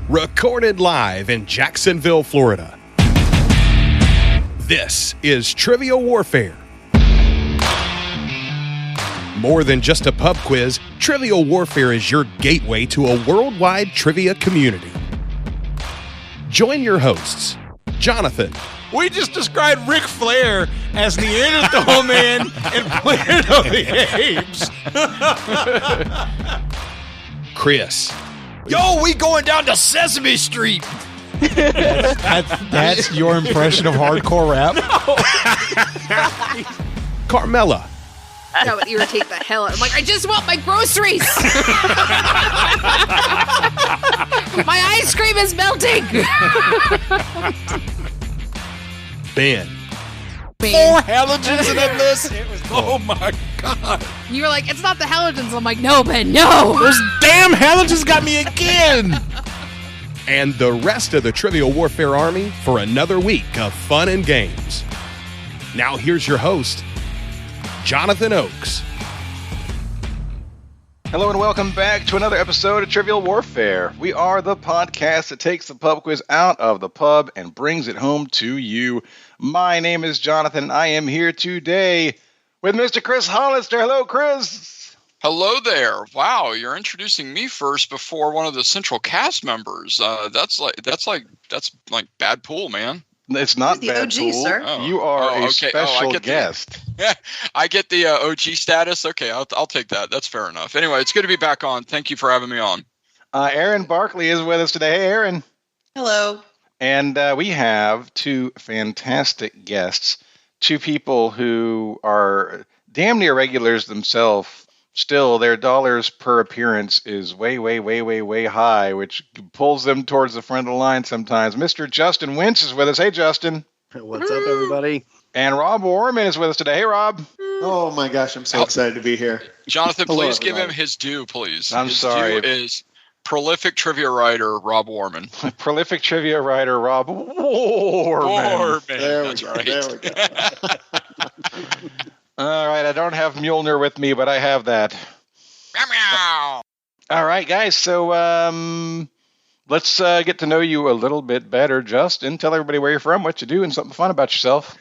recorded live in Jacksonville, Florida. This is Trivia Warfare. More than just a pub quiz, Trivia Warfare is your gateway to a worldwide trivia community. Join your hosts, Jonathan. We just described Ric Flair as Neanderthal Man and Planet of the Apes. Chris. Yo, we going down to Sesame Street. That's your impression of hardcore rap? Carmela. That would irritate the hell out. I'm like, I just want my groceries. My ice cream is melting. Ben. 4 halogens in that list. Oh my God. You were like, it's not the halogens. I'm like, no, Ben, no. Those damn halogens got me again. And the rest of the Trivia Warfare Army for another week of fun and games. Now here's your host, Jonathan Oakes. Hello and welcome back to another episode of Trivial Warfare. We are the podcast that takes the pub quiz out of the pub and brings it home to you. My name is Jonathan, and I am here today with Mr. Chris Hollister. Hello, Chris. Hello there. Wow, you're introducing me first before one of the central cast members. That's like bad pool, man. It's not the bad, OG, fool. sir. You are a okay. special guest. I get the OG status. Okay, I'll take that. That's fair enough. Anyway, it's good to be back on. Thank you for having me on. Erin Barkley is with us today. Hey, Erin. Hello. And we have two fantastic guests, two people who are damn near regulars themselves. Still, their dollars per appearance is way high, which pulls them towards the front of the line sometimes. Mr. Justin Wentz is with us. Hey, Justin. What's up, everybody? And Rob Worman is with us today. Hey, Rob. Oh, my gosh, I'm so excited to be here. Jonathan, Hello, please give everybody. him his due, please. I'm his sorry. Due is prolific trivia writer Rob Worman. Prolific trivia writer Rob Worman. There we That's go. right. There we go. All right, I don't have Mjolnir with me, but I have that. Meow. All right, guys, so let's get to know you a little bit better. Justin, tell everybody where you're from, what you do, and something fun about yourself.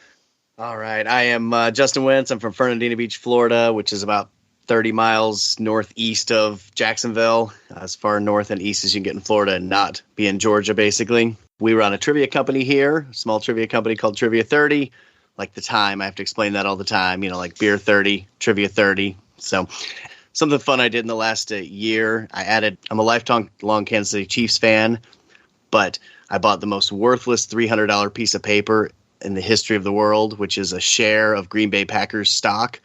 All right, I am Justin Wentz. I'm from Fernandina Beach, Florida, which is about 30 miles northeast of Jacksonville, as far north and east as you can get in Florida and not be in Georgia, basically. We run a trivia company here, a small trivia company called Trivia 30. Like the time, I have to explain that all the time, like Beer 30, Trivia 30. So something fun I did in the last year, I'm a lifelong Kansas City Chiefs fan, but I bought the most worthless $300 piece of paper in the history of the world, which is a share of Green Bay Packers stock.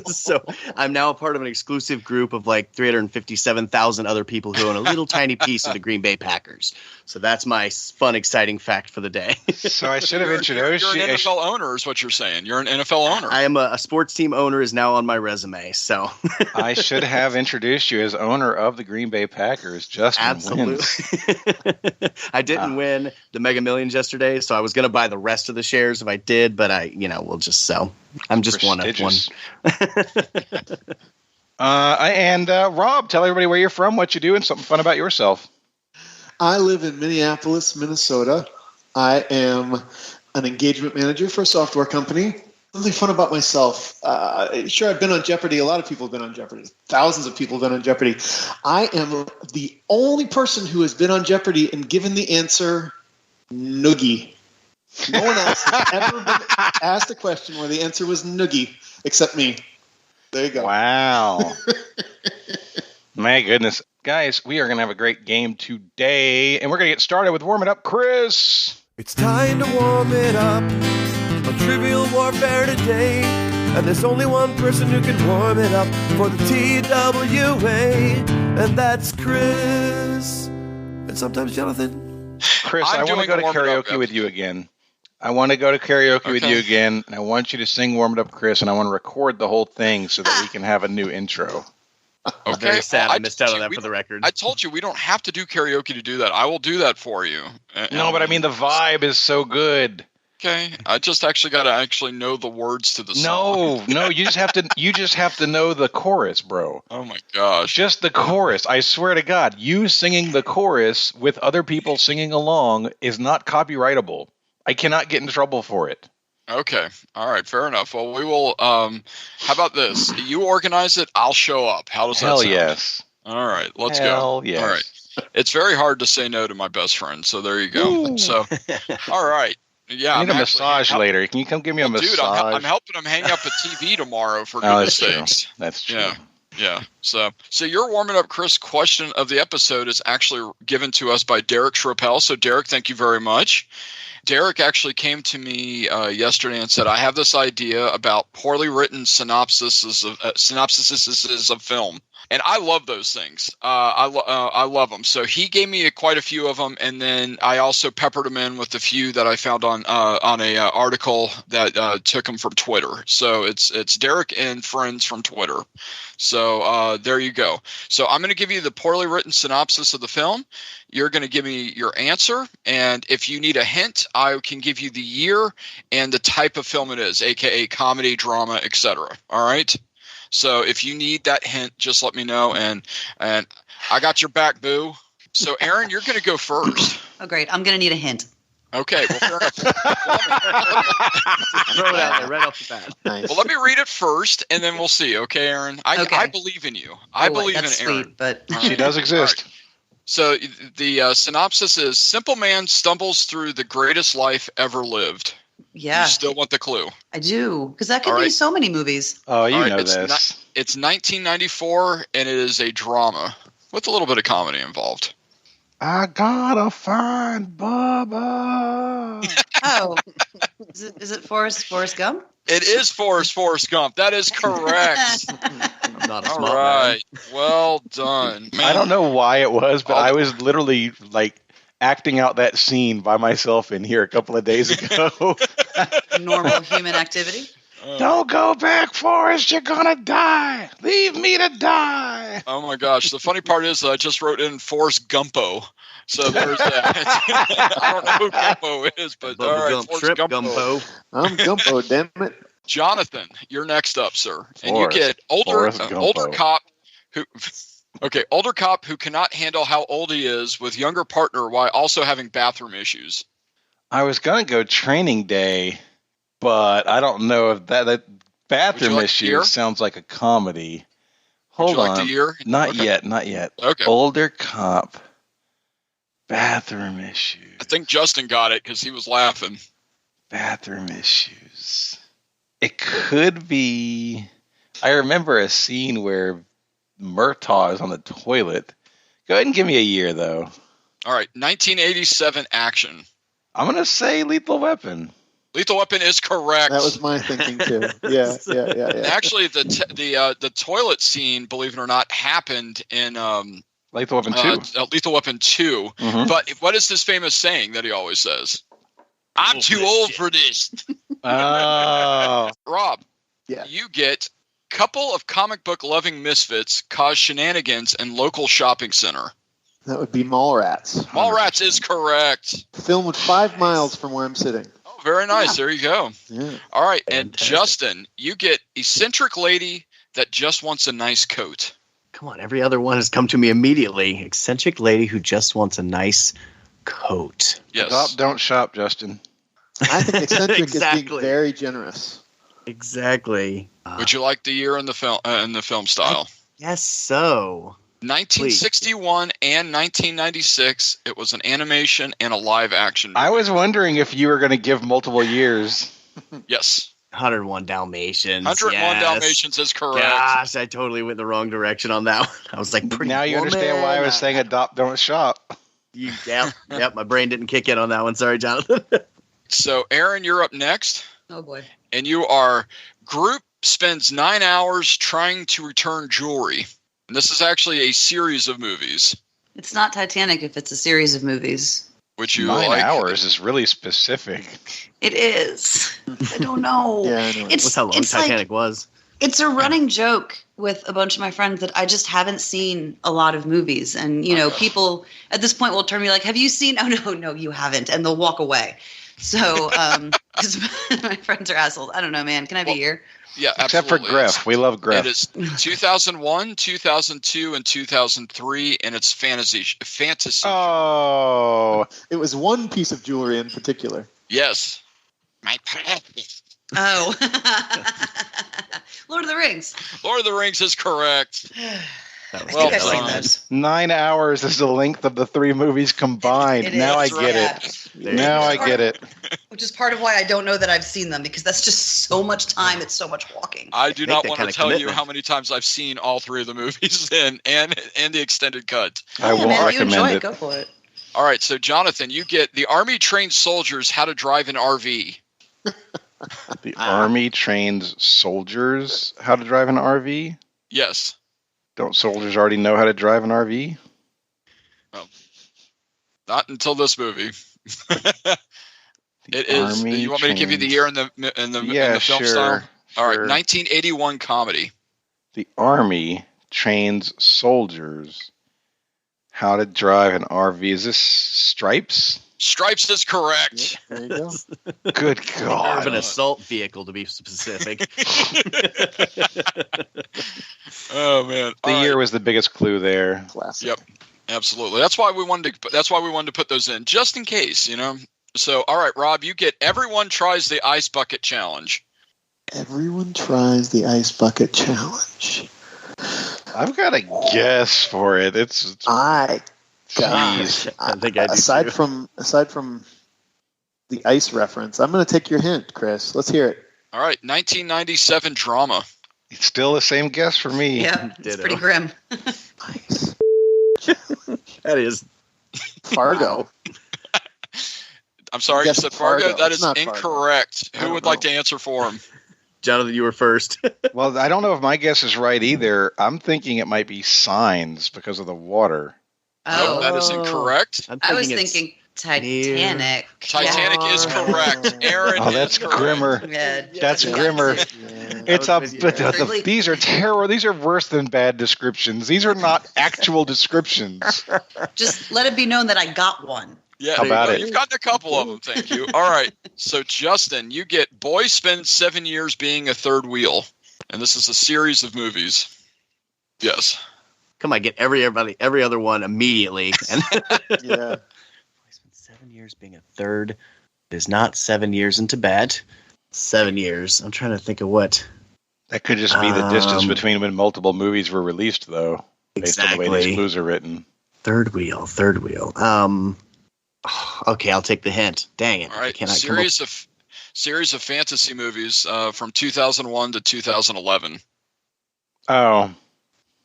So I'm now a part of an exclusive group of like 357,000 other people who own a little tiny piece of the Green Bay Packers. So that's my fun, exciting fact for the day. So I should have introduced you. You're an NFL owner is what you're saying. You're an NFL owner. I am a sports team owner is now on my resume. So I should have introduced you as owner of the Green Bay Packers, Justin Wentz. Absolutely. I didn't win the Mega Millions yesterday, so I was going to buy the rest of the shares if I did, but we'll just sell. I'm just one of one. Rob, tell everybody where you're from, what you do, and something fun about yourself. I live in Minneapolis, Minnesota. I am an engagement manager for a software company. Something fun about myself. Sure, I've been on Jeopardy. A lot of people have been on Jeopardy. Thousands of people have been on Jeopardy. I am the only person who has been on Jeopardy and given the answer noogie. No one else has ever been asked a question where the answer was noogie except me. There you go. Wow. My goodness. Guys, we are going to have a great game today, and we're going to get started with Warm It Up, Chris. It's time to warm it up on Trivial Warfare today. And there's only one person who can warm it up for the TWA, and that's Chris. And sometimes Jonathan. Chris, I want to go to karaoke with you again. I want to go to karaoke with you again, and I want you to sing Warm It Up, Chris, and I want to record the whole thing so that we can have a new intro. I'm very sad I missed out on that for the record. I told you we don't have to do karaoke to do that. I will do that for you. No, but I mean the vibe is so good. Okay, I just actually got to know the words to the song. No, you just have to know the chorus, bro. Oh my gosh. Just the chorus. I swear to God, you singing the chorus with other people singing along is not copyrightable. I cannot get in trouble for it. Okay. All right. Fair enough. Well, we will. How about this? You organize it. I'll show up. How does that sound? Hell yes. All right. Let's go. Hell yes. All right. It's very hard to say no to my best friend. So there you go. Ooh. So, all right. Yeah. I need a massage later. Can you come give me a massage? Dude, I'm helping him hang up a TV tomorrow for goodness sakes. That's true. Yeah. So you're warming up, Chris. Question of the episode is actually given to us by Derek Schroppel. So Derek, thank you very much. Derek actually came to me yesterday and said, I have this idea about poorly written synopsises of film. And I love those things. I love them. So he gave me quite a few of them, and then I also peppered them in with a few that I found on a article that took them from Twitter. So it's Derek and friends from Twitter. So there you go. So I'm going to give you the poorly written synopsis of the film. You're going to give me your answer, and if you need a hint, I can give you the year and the type of film it is, aka comedy, drama, etc. All right. So if you need that hint, just let me know, and I got your back, boo. So Erin, you're going to go first. Oh, great. I'm going to need a hint. Okay. Well, fair enough. Throw it out there right off the bat. Nice. Well, let me read it first, and then we'll see. Okay, Erin? I believe in you. I believe in Erin. Sweet, but She does exist. Right. So the synopsis is: simple man stumbles through the greatest life ever lived. yeah, You still want the clue? I do, because that could All be right. so many movies. Oh, you All right, know it's this. It's 1994, and it is a drama with a little bit of comedy involved. I gotta find Bubba. Oh, is it Forrest Gump? It is Forrest Gump. That is correct. I'm not a All smart right. Well done. I don't know why it was, but I was literally like acting out that scene by myself in here a couple of days ago. Normal human activity. Don't go back, Forrest. You're gonna die. Leave me to die. Oh my gosh. The funny part is that I just wrote in Forrest Gumpo. So there's that. I don't know who Gumpo is, but all right. Gump, Forrest Trip Gumpo. I'm Gumpo, damn it. Jonathan, you're next up, sir. And Forrest. you get older Gumpo. cop who older cop who cannot handle how old he is with younger partner while also having bathroom issues. I was gonna go Training Day, but I don't know if that bathroom like issue the year? sounds like a comedy. Would Hold you like on. the year? Not Okay. yet. Okay. Older cop. Bathroom issues. I think Justin got it because he was laughing. Bathroom issues. It could be. I remember a scene where Murtaugh is on the toilet. Go ahead and give me a year, though. All right, 1987 action. I'm going to say Lethal Weapon. Lethal Weapon is correct. That was my thinking too. Yeah. Actually, the toilet scene, believe it or not, happened in Lethal Weapon 2. Lethal Weapon 2. Mhm. But what is this famous saying that he always says? I'm too old for this. Oh. Rob, Yeah. you get couple of comic book loving misfits cause shenanigans in local shopping center. That would be Mallrats. Mallrats is correct. Filmed 5 miles from where I'm sitting. Oh, very nice. There you go. Yeah. All right. And Fantastic. Justin, you get eccentric lady that just wants a nice coat. Come on, every other one has come to me immediately. Eccentric lady who just wants a nice coat. Yes. Stop, don't shop, Justin. I think eccentric is Exactly. being very generous. Exactly. Would you like the year in the film style? Yes, so. 1961 and 1996. It was an animation and a live action movie. I was wondering if you were going to give multiple years. Yes. 101 Dalmatians. 101 yes. Dalmatians is correct. Gosh, I totally went the wrong direction on that one. I was like, pretty Now you understand why I was saying adopt, don't shop. Yep, my brain didn't kick in on that one. Sorry, Jonathan. So, Erin, you're up next. Oh boy. And you are group spends 9 hours trying to return jewelry. And this is actually a series of movies. It's not Titanic if it's a series of movies. Would you 9 like? hours is really specific. It is. I don't know. Yeah, I know. It's That's how long it's Titanic was. It's a running joke with a bunch of my friends that I just haven't seen a lot of movies. And, people at this point will turn me like, have you seen? Oh, no, you haven't. And they'll walk away. So, because my friends are assholes. I don't know, man. Can I be here? Yeah, Except for absolutely. Griff. We love Griff. It is 2001, 2002, and 2003, and it's fantasy. Oh. It was one piece of jewelry in particular. Yes. My practice. Oh. Lord of the Rings. Lord of the Rings is correct. Well done. 9 hours is the length of the 3 movies combined. It now is, I get it. Now I get it. Which is part of why I don't know that I've seen them, because that's just so much time. It's so much walking. I do not want to tell you how many times I've seen all 3 of the movies and the extended cut. I won't recommend you enjoy it. Go for it. All right, so Jonathan, you get the Army trains soldiers how to drive an RV. The Army trains soldiers how to drive an RV? Yes. Don't soldiers already know how to drive an RV? Well, not until this movie. It is. Army You want me to give you the year and the film sure, style? All right, sure. 1981 comedy. The Army trains soldiers how to drive an RV. Is this Stripes? Stripes is correct. There you go. Good God. Urban assault vehicle, to be specific. Oh man, The year was the biggest clue there. Classic. Yep, absolutely. That's why we wanted to put those in, just in case, you know. So, all right, Rob, you get everyone tries the ice bucket challenge. Everyone tries the ice bucket challenge. I've got a guess for it. It's Gosh, I think I do aside too. from the ice reference, I'm going to take your hint, Chris. Let's hear it. All right, 1997 drama. It's still the same guess for me. Yeah, it's Ditto. pretty grim. Ice That is Fargo. I'm sorry, you Guess said Fargo. Fargo. That It's is not Fargo. incorrect. I Who don't would like know. to answer for him? Jonathan. You were first. Well, I don't know if my guess is right either. I'm thinking it might be Signs because of the water. No, Oh, that is incorrect. I was it's thinking Titanic. Titanic is correct. Aaron Oh, that's is correct. grimmer. Yeah. That's Yeah. grimmer. Yeah. It's I was with you. Really- these are terror. These are worse than bad descriptions. These are not actual descriptions. Just let it be known that I got one. Yeah, How about it? You've gotten a couple of them. Thank you. All right. So, Justin, you get Boy Spends 7 Years Being a Third Wheel. And this is a series of movies. Yes. Come on, get every other one immediately. And Yeah. I spent 7 years being a third. It is not 7 years in Tibet. 7 years. I'm trying to think of what. That could just be the distance between when multiple movies were released, though, based on the way these clues are written. Third wheel. Okay, I'll take the hint. Dang it! All right. Can I come up- Series of fantasy movies from 2001 to 2011. Oh,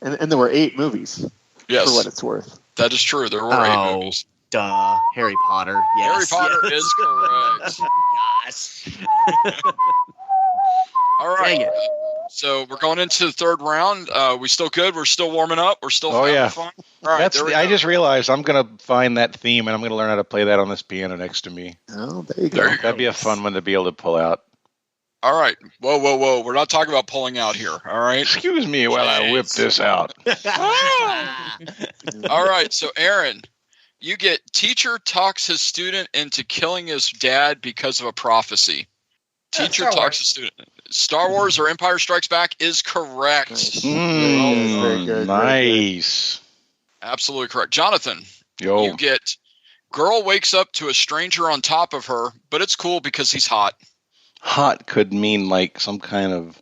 And there were 8 movies, Yes, for what it's worth. that is true. There were 8 Oh, movies. duh. Harry Potter. Yes. Harry Potter is correct. Gosh. All right. Dang it. So we're going into the third round. We still good? We're still warming up. We're still Oh, having yeah. fun. All right. There we I go. just realized I'm going to find that theme, and I'm going to learn how to play that on this piano next to me. Oh, there you go. There you go. That'd be a fun one to be able to pull out. All right. Whoa. We're not talking about pulling out here. All right. Excuse me while I whip this out. All right. So, Aaron, you get teacher talks his student into killing his dad because of a prophecy. Teacher Star talks his student. Star Wars or Empire Strikes Back is correct. Nice. Mm, Very good. nice. Absolutely correct. Jonathan, Yo. you get girl wakes up to a stranger on top of her, but it's cool because he's hot. Hot could mean like some kind of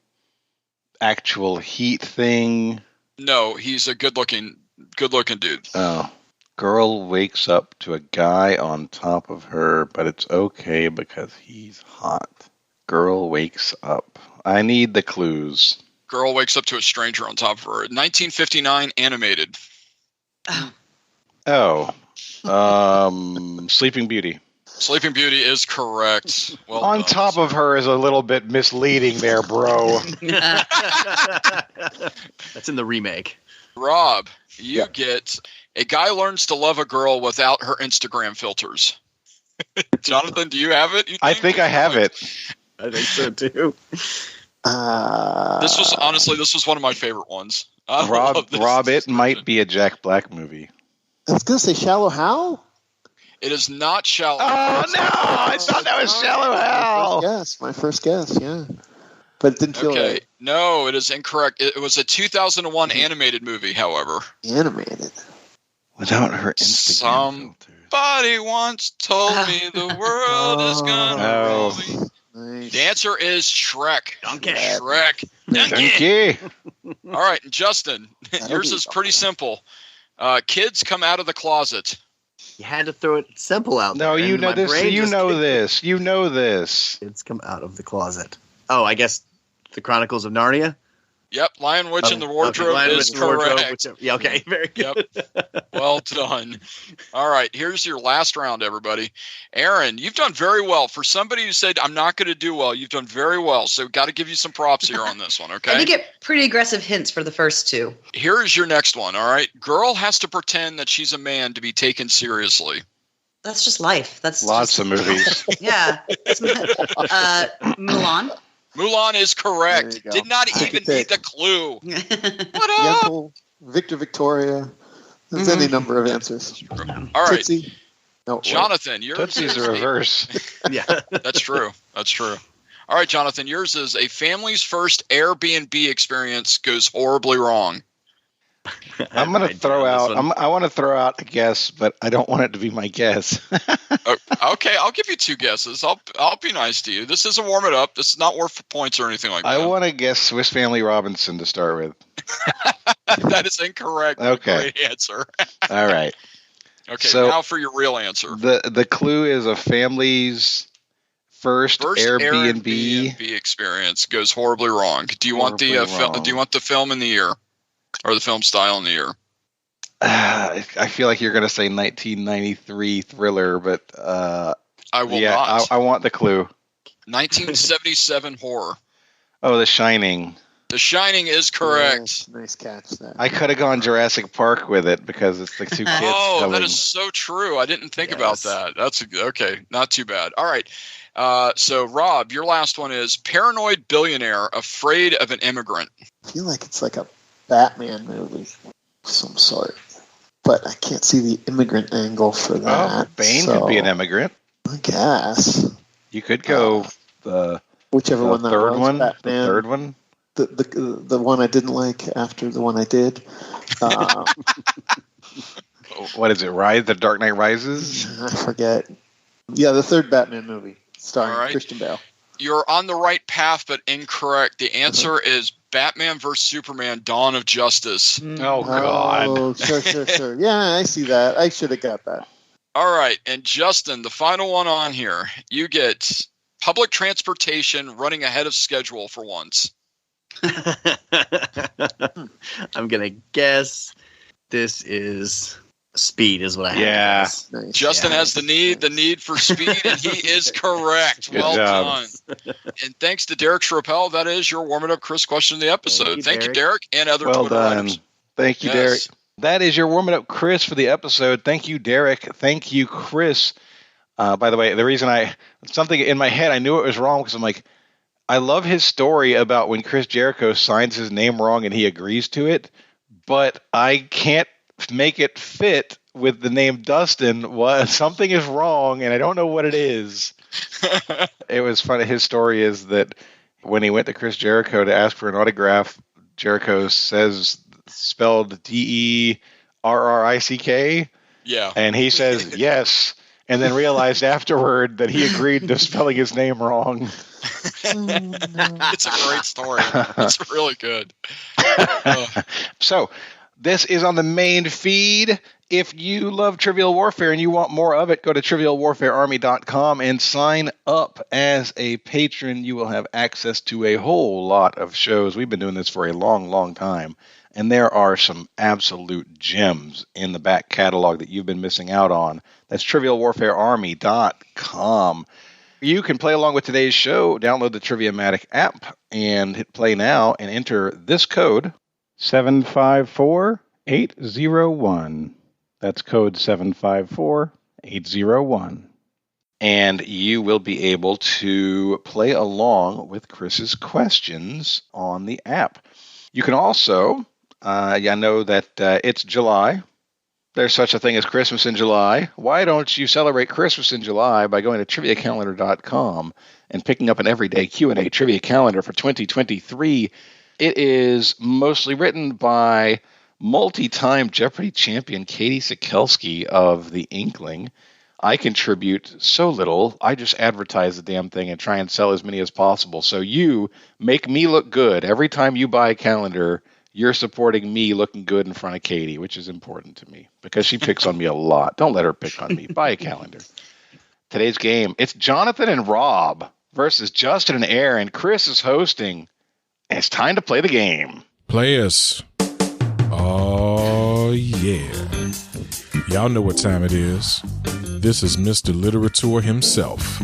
actual heat thing. No, he's a good-looking dude. Oh. Girl wakes up to a guy on top of her, but it's okay because he's hot. Girl wakes up. I need the clues. Girl wakes up to a stranger on top of her. 1959 animated. Oh. Sleeping Beauty. Sleeping Beauty is correct. Well On done. top of her is a little bit misleading there, bro. That's in the remake. Rob, you get a guy learns to love a girl without her Instagram filters. Jonathan, do you have it? I think I have it. I think so too. This was one of my favorite ones. I love this Rob, it description. might be a Jack Black movie. I was going to say Shallow Hal? It is not Shallow. Oh, no! I thought that was Shallow Hal. My first guess, yeah. But it didn't feel right. No, it is incorrect. It was a 2001 animated movie, however. Animated. Without her Instagram filters. Somebody once told me the world is gonna roll me. Nice. The answer is Shrek. Donkey. Shrek. Donkey. All right, Justin, yours is pretty simple. Kids come out of the closet. You had to throw it simple out there. No, you and know my this. brain You just know kicked. this. You know this. Kids come out of the closet. Oh, I guess the Chronicles of Narnia? Yep, Lion, Witch, and the Wardrobe Lion, is Witch, and the Wardrobe, correct. whichever. Yeah, okay, very good. Yep. Well done. All right, here's your last round, everybody. Erin, you've done very well. For somebody who said, I'm not going to do well, you've done very well. So got to give you some props here on this one, okay? I did get pretty aggressive hints for the first two. Here is your next one, all right? Girl has to pretend that she's a man to be taken seriously. That's just life. That's Lots just, of movies. Yeah. Mulan. Mulan is correct. There you go. Did not I even could need take- the clue. What up? Yentl, Victor Victoria. There's any number of answers. All right, Tootsie. No, wait. Jonathan, yours Tootsie's is the reverse. Yeah. That's true. That's true. All right, Jonathan, yours is a family's first Airbnb experience goes horribly wrong. I'm going to throw out. I want to throw out a guess, but I don't want it to be my guess. Okay, I'll give you two guesses. I'll be nice to you. This is a warm it up. This is not worth points or anything like that. I want to guess Swiss Family Robinson to start with. That is incorrect. Okay. Great answer. All right. Okay, So, now for your real answer. The clue is a family's first Airbnb. experience goes horribly wrong. Do you want the Horribly do you want the film in the year or the film style in the year? I feel like you're going to say 1993 thriller, but I will not. I want the clue. 1977 horror. Oh, The Shining. The Shining is correct. Yes, nice catch there. I could have gone Jurassic Park with it because it's the two kids Oh, coming. that is so true. I didn't think about that. That's okay. Not too bad. All right. So, Rob, your last one is paranoid billionaire afraid of an immigrant. I feel like it's like a Batman movie of some sort. But I can't see the immigrant angle for that. Oh, Bane so could be an immigrant. I guess. You could go the Whichever one that third was. one. Batman. The third one. The one I didn't like after the one I did. What is it? The Dark Knight Rises? I forget. Yeah, the third Batman movie starring All right. Christian Bale. You're on the right path, but incorrect. The answer is Batman vs. Superman Dawn of Justice. Oh, God. Oh, sure. Yeah, I see that. I should have got that. All right. And Justin, the final one on here. You get public transportation running ahead of schedule for once. I'm going to guess this is Speed is what I have. Yeah. To guess. Nice. Justin has the need for speed, and he is correct. Good Well job. done. And thanks to Derek Schroepel, that is your warming up Chris question of the episode. Thank you, Derek, and other Well Twitter done. writers. Thank you, Yes. Derek. That is your warming up Chris for the episode. Thank you, Derek. Thank you, Chris. By the way, the reason something in my head, I knew it was wrong because I'm like, I love his story about when Chris Jericho signs his name wrong and he agrees to it, but I can't make it fit with the name Dustin. Something is wrong, and I don't know what it is. It was funny. His story is that when he went to Chris Jericho to ask for an autograph, Jericho says spelled DERRICK, Yeah. and he says yes, and then realized afterward that he agreed to spelling his name wrong. It's a great story. It's really good. So this is on the main feed. If you love Trivial Warfare and you want more of it, go to trivialwarfarearmy.com and sign up as a patron. You will have access to a whole lot of shows. We've been doing this for a long, long time, and there are some absolute gems in the back catalog that you've been missing out on. That's trivialwarfarearmy.com. You can play along with today's show. Download the Triviamatic app and hit play now and enter this code, 754801. That's code 754801. And you will be able to play along with Chris's questions on the app. You can also, I know that it's July, There's such a thing as Christmas in July. Why don't you celebrate Christmas in July by going to triviacalendar.com and picking up an everyday Q&A trivia calendar for 2023? It is mostly written by multi-time Jeopardy champion Katie Sikelski of The Inkling. I contribute so little. I just advertise the damn thing and try and sell as many as possible. So you make me look good. Every time you buy a calendar, you're supporting me looking good in front of Katie, which is important to me because she picks on me a lot. Don't let her pick on me. Buy a calendar. Today's game, it's Jonathan and Rob versus Justin and Erin. Chris is hosting, and it's time to play the game. Players. Oh, yeah. Y'all know what time it is. This is Mr. Literature himself,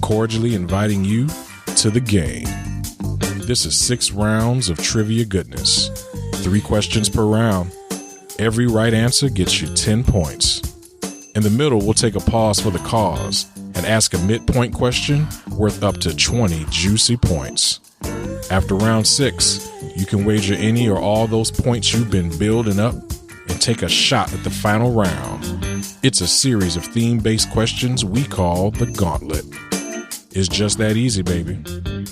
cordially inviting you to the game. This is 6 rounds of trivia goodness. 3 questions per round. Every right answer gets you 10 points. In the middle, we'll take a pause for the cause and ask a midpoint question worth up to 20 juicy points. After round 6, you can wager any or all those points you've been building up and take a shot at the final round. It's a series of theme-based questions we call the Gauntlet. It's just that easy, baby.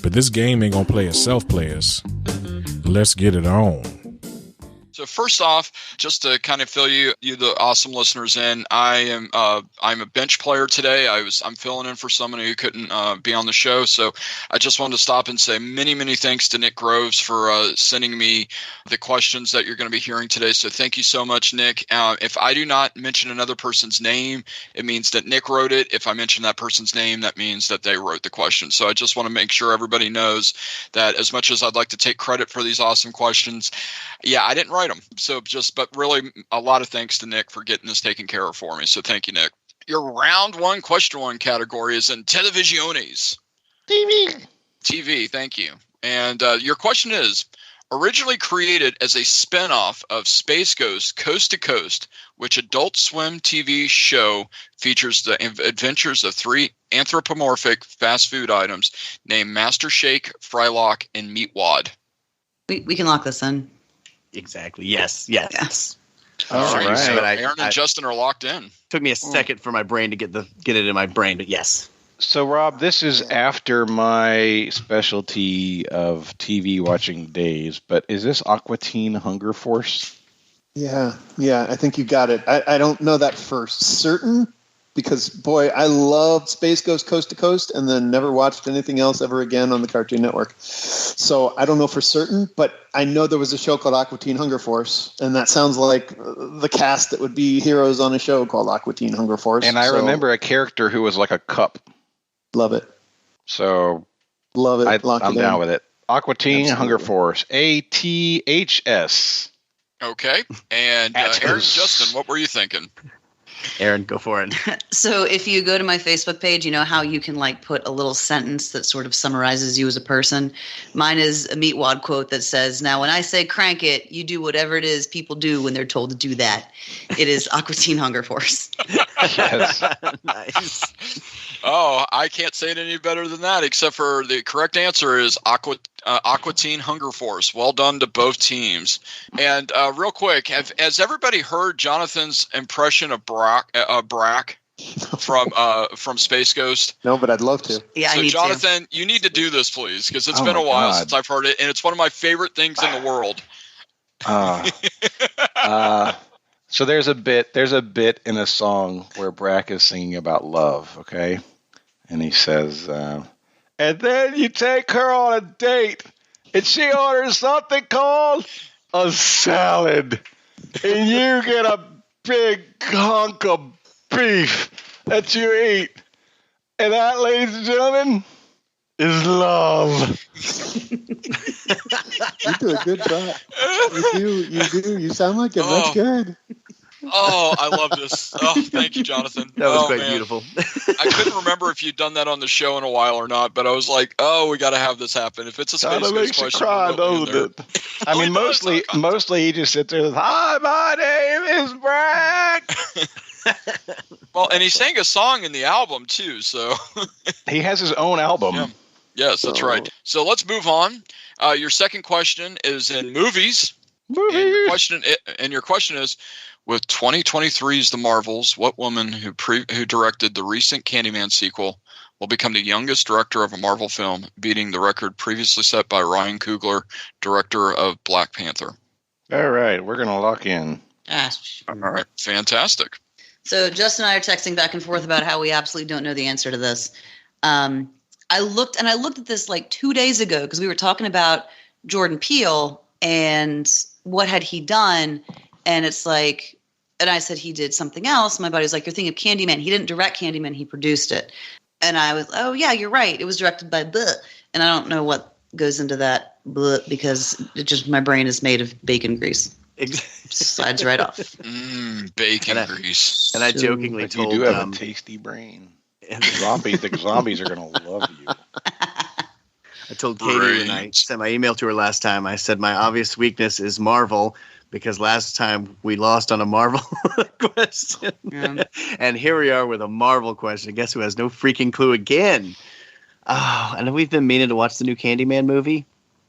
But this game ain't gonna play itself, players. Let's get it on. So first off, just to kind of fill you the awesome listeners in, I'm a bench player today. I'm filling in for someone who couldn't be on the show. So I just wanted to stop and say many thanks to Nick Groves for sending me the questions that you're going to be hearing today. So thank you so much, Nick. If I do not mention another person's name, it means that Nick wrote it. If I mention that person's name, that means that they wrote the question. So I just want to make sure everybody knows that as much as I'd like to take credit for these awesome questions, yeah, I didn't write them. But really a lot of thanks to Nick for getting this taken care of for me. So thank you, Nick. Your round 1, question 1 category is in televisiones. TV, thank you. And your question is, originally created as a spinoff of Space Ghost Coast to Coast, which Adult Swim TV show features the adventures of 3 anthropomorphic fast food items named Master Shake, Frylock, and Meatwad. We can lock this in. Exactly. Yes. All right. So Erin and Justin are locked in. Took me a second for my brain to get it in my brain, but yes. So, Rob, this is after my specialty of TV watching days, but is this Aqua Teen Hunger Force? Yeah, I think you got it. I don't know that for certain because, boy, I loved Space Ghost Coast to Coast and then never watched anything else ever again on the Cartoon Network. So I don't know for certain, but I know there was a show called Aqua Teen Hunger Force, and that sounds like the cast that would be heroes on a show called Aqua Teen Hunger Force. And I remember a character who was like a cup. Love it. So love it. I'm down with it. Aqua Teen Hunger Force. ATHS. Okay. And Erin and Justin, what were you thinking? Erin, go for it. So if you go to my Facebook page, you know how you can put a little sentence that sort of summarizes you as a person. Mine is a Meatwad quote that says, "Now, when I say crank it, you do whatever it is people do when they're told to do that." It is Aqua Teen Hunger Force. Yes. Nice. Oh, I can't say it any better than that, except for the correct answer is Aqua Teen Hunger Force. Well done to both teams. And real quick, has everybody heard Jonathan's impression of Brack from Space Ghost? No, but I'd love to. Yeah, so I need Jonathan, you need to do this, please, because it's been a while since I've heard it, and it's one of my favorite things in the world. So there's a bit in a song where Brack is singing about love, okay? And he says, and then you take her on a date, and she orders something called a salad, and you get a big hunk of beef that you eat. And that, ladies and gentlemen, is love. You do a good job. You do. You sound like it. That's good. Oh, I love this. Oh, thank you, Jonathan. That was quite beautiful. I couldn't remember if you'd done that on the show in a while or not, but I was like, we got to have this happen. If it's a Space Ghost question, cry, doesn't it? I mean, mostly he just sits there with, "Hi, my name is Brack." Well, and he sang a song in the album too, so he has his own album. Yeah. Yes, that's right. So let's move on. Your second question is in movies. And your question is, With 2023's The Marvels, what woman who directed the recent Candyman sequel will become the youngest director of a Marvel film, beating the record previously set by Ryan Coogler, director of Black Panther? All right, we're going to lock in. All right, fantastic. So Justin and I are texting back and forth about how we absolutely don't know the answer to this. I looked at this like 2 days ago because we were talking about Jordan Peele and what had he done, and it's like, and I said he did something else. My buddy was like, "You're thinking of Candyman. He didn't direct Candyman. He produced it." And I was, "Oh yeah, you're right. It was directed by blah." And I don't know what goes into that blah because it just my brain is made of bacon grease. Slides right off. Bacon grease. And I jokingly But told you do have a tasty brain. The zombies are going to love you. I told Katie when I sent my email to her last time, I said my obvious weakness is Marvel because last time we lost on a Marvel question. Yeah. And here we are with a Marvel question. Guess who has no freaking clue again? Oh, and we've been meaning to watch the new Candyman movie.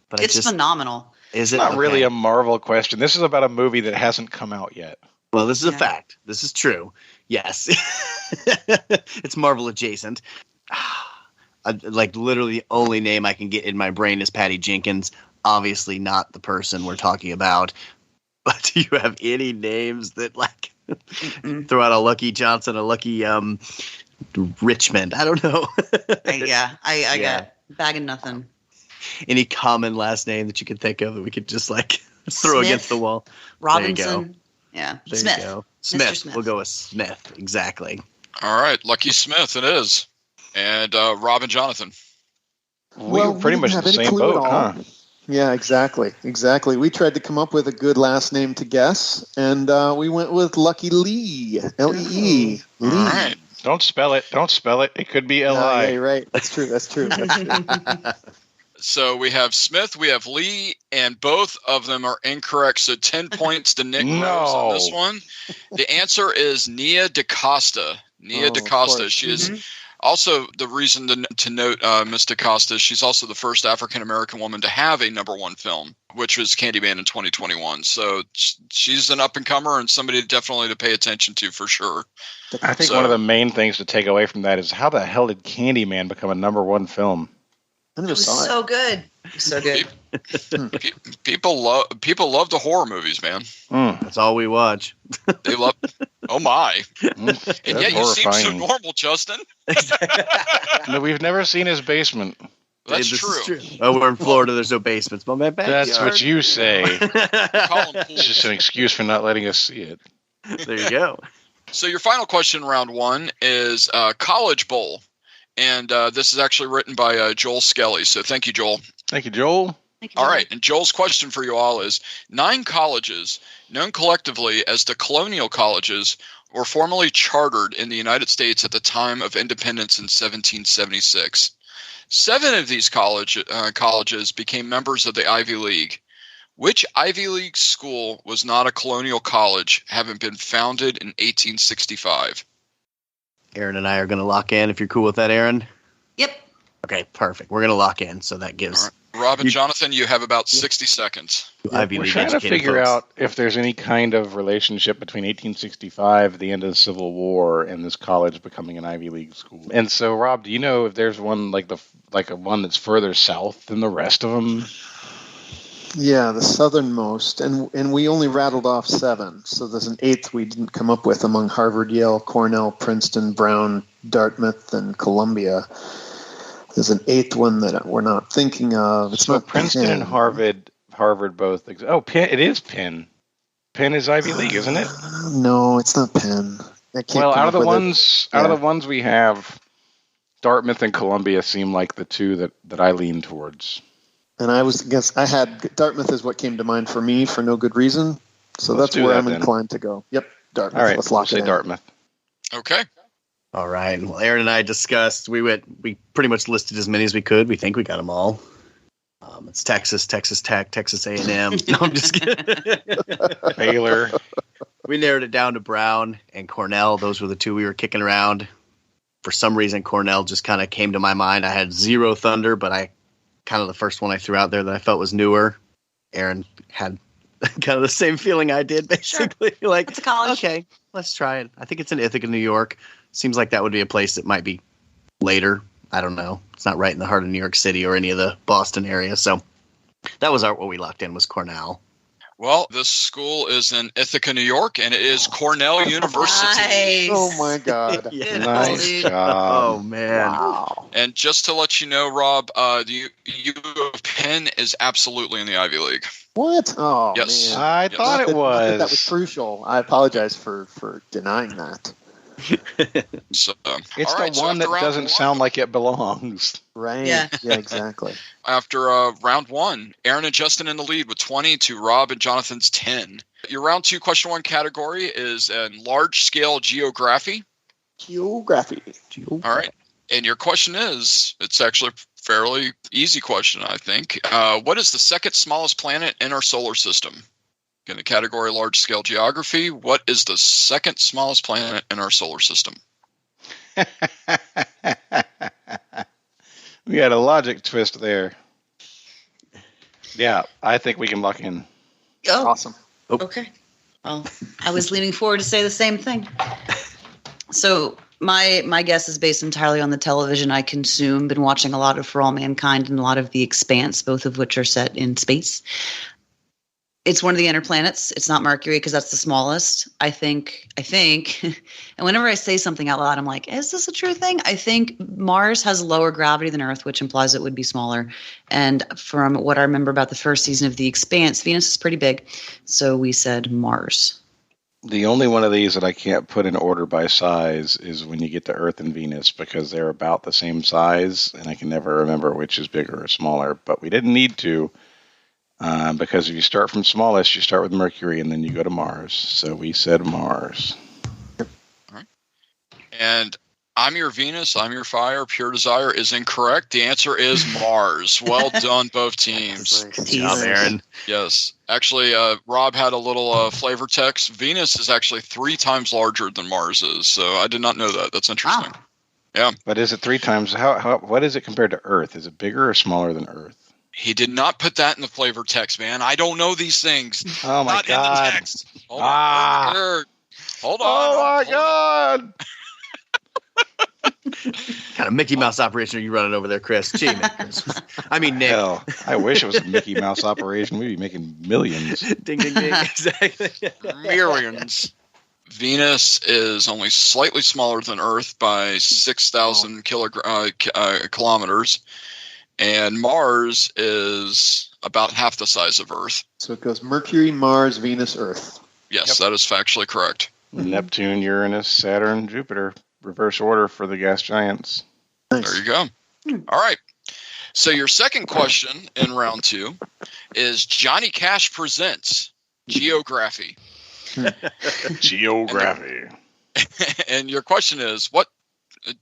But it's phenomenal. Is it? Not really a Marvel question. This is about a movie that hasn't come out yet. Well, this is a fact. This is true. Yes. It's Marvel adjacent. Like literally the only name I can get in my brain is Patty Jenkins. Obviously not the person we're talking about. But do you have any names that like throw out a Lucky Johnson, a Lucky Richmond? I don't know. I got bag of nothing. Any common last name that you could think of that we could just like throw Smith, against the wall? Robinson. Yeah. There Smith. you go. Smith. We'll go with Smith. Exactly. All right. Lucky Smith it is. And Rob and Jonathan. We were pretty much in the same boat, huh? Yeah, exactly. We tried to come up with a good last name to guess, and we went with Lucky Lee. L-E-E. Lee. All right. Don't spell it. It could be L-I. Yeah, you're right. That's true. So we have Smith, we have Lee, and both of them are incorrect. So 10 points to Nick Rose on this one. The answer is Nia DaCosta. DaCosta. She is also the reason to note Miss DaCosta. She's also the first African-American woman to have a #1 film, which was Candyman in 2021. So she's an up-and-comer and somebody definitely to pay attention to for sure. I think one of the main things to take away from that is how the hell did Candyman become a #1 film? It was so good. So good. People love the horror movies, man. That's all we watch. They love. Oh my! And yet you seem so normal, Justin. No, we've never seen his basement. That's true. Oh, we're in Florida. There's no basements. But my backyard. That's what you say. It's just an excuse for not letting us see it. There you go. So your final question, round one, is College Bowl. And this is actually written by Joel Skelly. So thank you, Joel. Thank you, Joel. All right. And Joel's question for you all is 9 colleges known collectively as the colonial colleges were formally chartered in the United States at the time of independence in 1776. 7 of these colleges became members of the Ivy League. Which Ivy League school was not a colonial college, having been founded in 1865? Erin and I are going to lock in. If you're cool with that, Erin? Yep. Okay, perfect. We're going to lock in. So that gives... Right. Rob and Jonathan, you have about 60 seconds. We're trying to figure out if there's any kind of relationship between 1865, the end of the Civil War, and this college becoming an Ivy League school. And so, Rob, do you know if there's one like a one that's further south than the rest of them? Yeah, the southernmost, and we only rattled off 7. So there's an 8th we didn't come up with among Harvard, Yale, Cornell, Princeton, Brown, Dartmouth, and Columbia. There's an 8th one that we're not thinking of. It's not Princeton Penn. and Harvard both. Penn. It is Penn. Penn is Ivy League, isn't it? No, it's not Penn. Well, out of the ones we have, Dartmouth and Columbia seem like the two that I lean towards. And I had Dartmouth is what came to mind for me for no good reason. So that's where I'm inclined to go. Yep, Dartmouth. All right, let's lock it in. Dartmouth. Okay. All right. Well, Erin and I discussed. We pretty much listed as many as we could. We think we got them all. It's Texas, Texas Tech, Texas A&M. No, I'm just kidding. Baylor. We narrowed it down to Brown and Cornell. Those were the 2 we were kicking around. For some reason, Cornell just kind of came to my mind. I had Zero Thunder, but the first one I threw out there that I felt was newer. Erin had kind of the same feeling I did, basically. Sure. Like, It's a college. Okay, let's try it. I think it's in Ithaca, New York. Seems like that would be a place that might be later. I don't know. It's not right in the heart of New York City or any of the Boston area. So that was what we locked in was Cornell. Well, this school is in Ithaca, New York, and it is Cornell University. Nice. Oh my God. Good Nice dude. job. Oh, man. Wow. And just to let you know, Rob, the U of Penn is absolutely in the Ivy League. What? Oh, Yes. man. I thought it Not that was. that was crucial. I apologize for denying that. So It's all the right, so one that after round doesn't one- sound like it belongs. Right. Yeah. Yeah, exactly. After round one, Erin and Justin in the lead with 20 to Rob and Jonathan's 10. Your round two question one category is in large scale geography. Geography. All right. And your question is, it's actually a fairly easy question, I think. What is the second smallest planet in our solar system? In the category large scale geography, what is the second smallest planet in our solar system? We got a logic twist there. Yeah, I think we can lock in. Oh, Awesome. okay. Well, I was leaning forward to say the same thing. So my guess is based entirely on the television I consume. Been watching a lot of For All Mankind and a lot of The Expanse, both of which are set in space. It's one of the inner planets. It's not Mercury because that's the smallest. I think, and whenever I say something out loud, I'm like, is this a true thing? I think Mars has lower gravity than Earth, which implies it would be smaller. And from what I remember about the first season of The Expanse, Venus is pretty big. So we said Mars. The only one of these that I can't put in order by size is when you get to Earth and Venus because they're about the same size, and I can never remember which is bigger or smaller. But we didn't need to. Because if you start from smallest, you start with Mercury and then you go to Mars. So we said Mars. All right. And I'm your Venus, I'm your fire, pure desire is incorrect. The answer is Mars. Well done, both teams. Good job, Aaron. Yes. Actually, Rob had a little flavor text. Venus is actually 3 times larger than Mars is. So I did not know that. That's interesting. Wow. Yeah. But is it 3 times? What is it compared to Earth? Is it bigger or smaller than Earth? He did not put that in the flavor text, man. I don't know these things. Oh, my not God. in the text. Hold on. Hold on. Oh, my God. Kind of Mickey Mouse operation are you running over there, Chris? Gee, man, Chris. I mean, Nick. Hell, I wish it was a Mickey Mouse operation. We'd be making millions. Ding, ding, ding. Exactly. Millions. Venus is only slightly smaller than Earth by 6,000 kilometers. And Mars is about half the size of Earth. So it goes Mercury, Mars, Venus, Earth. Yes, that is factually correct. Neptune, Uranus, Saturn, Jupiter. Reverse order for the gas giants. Nice. There you go. All right. So your second question in round 2 is Johnny Cash presents Geography. Geography. And your question is, what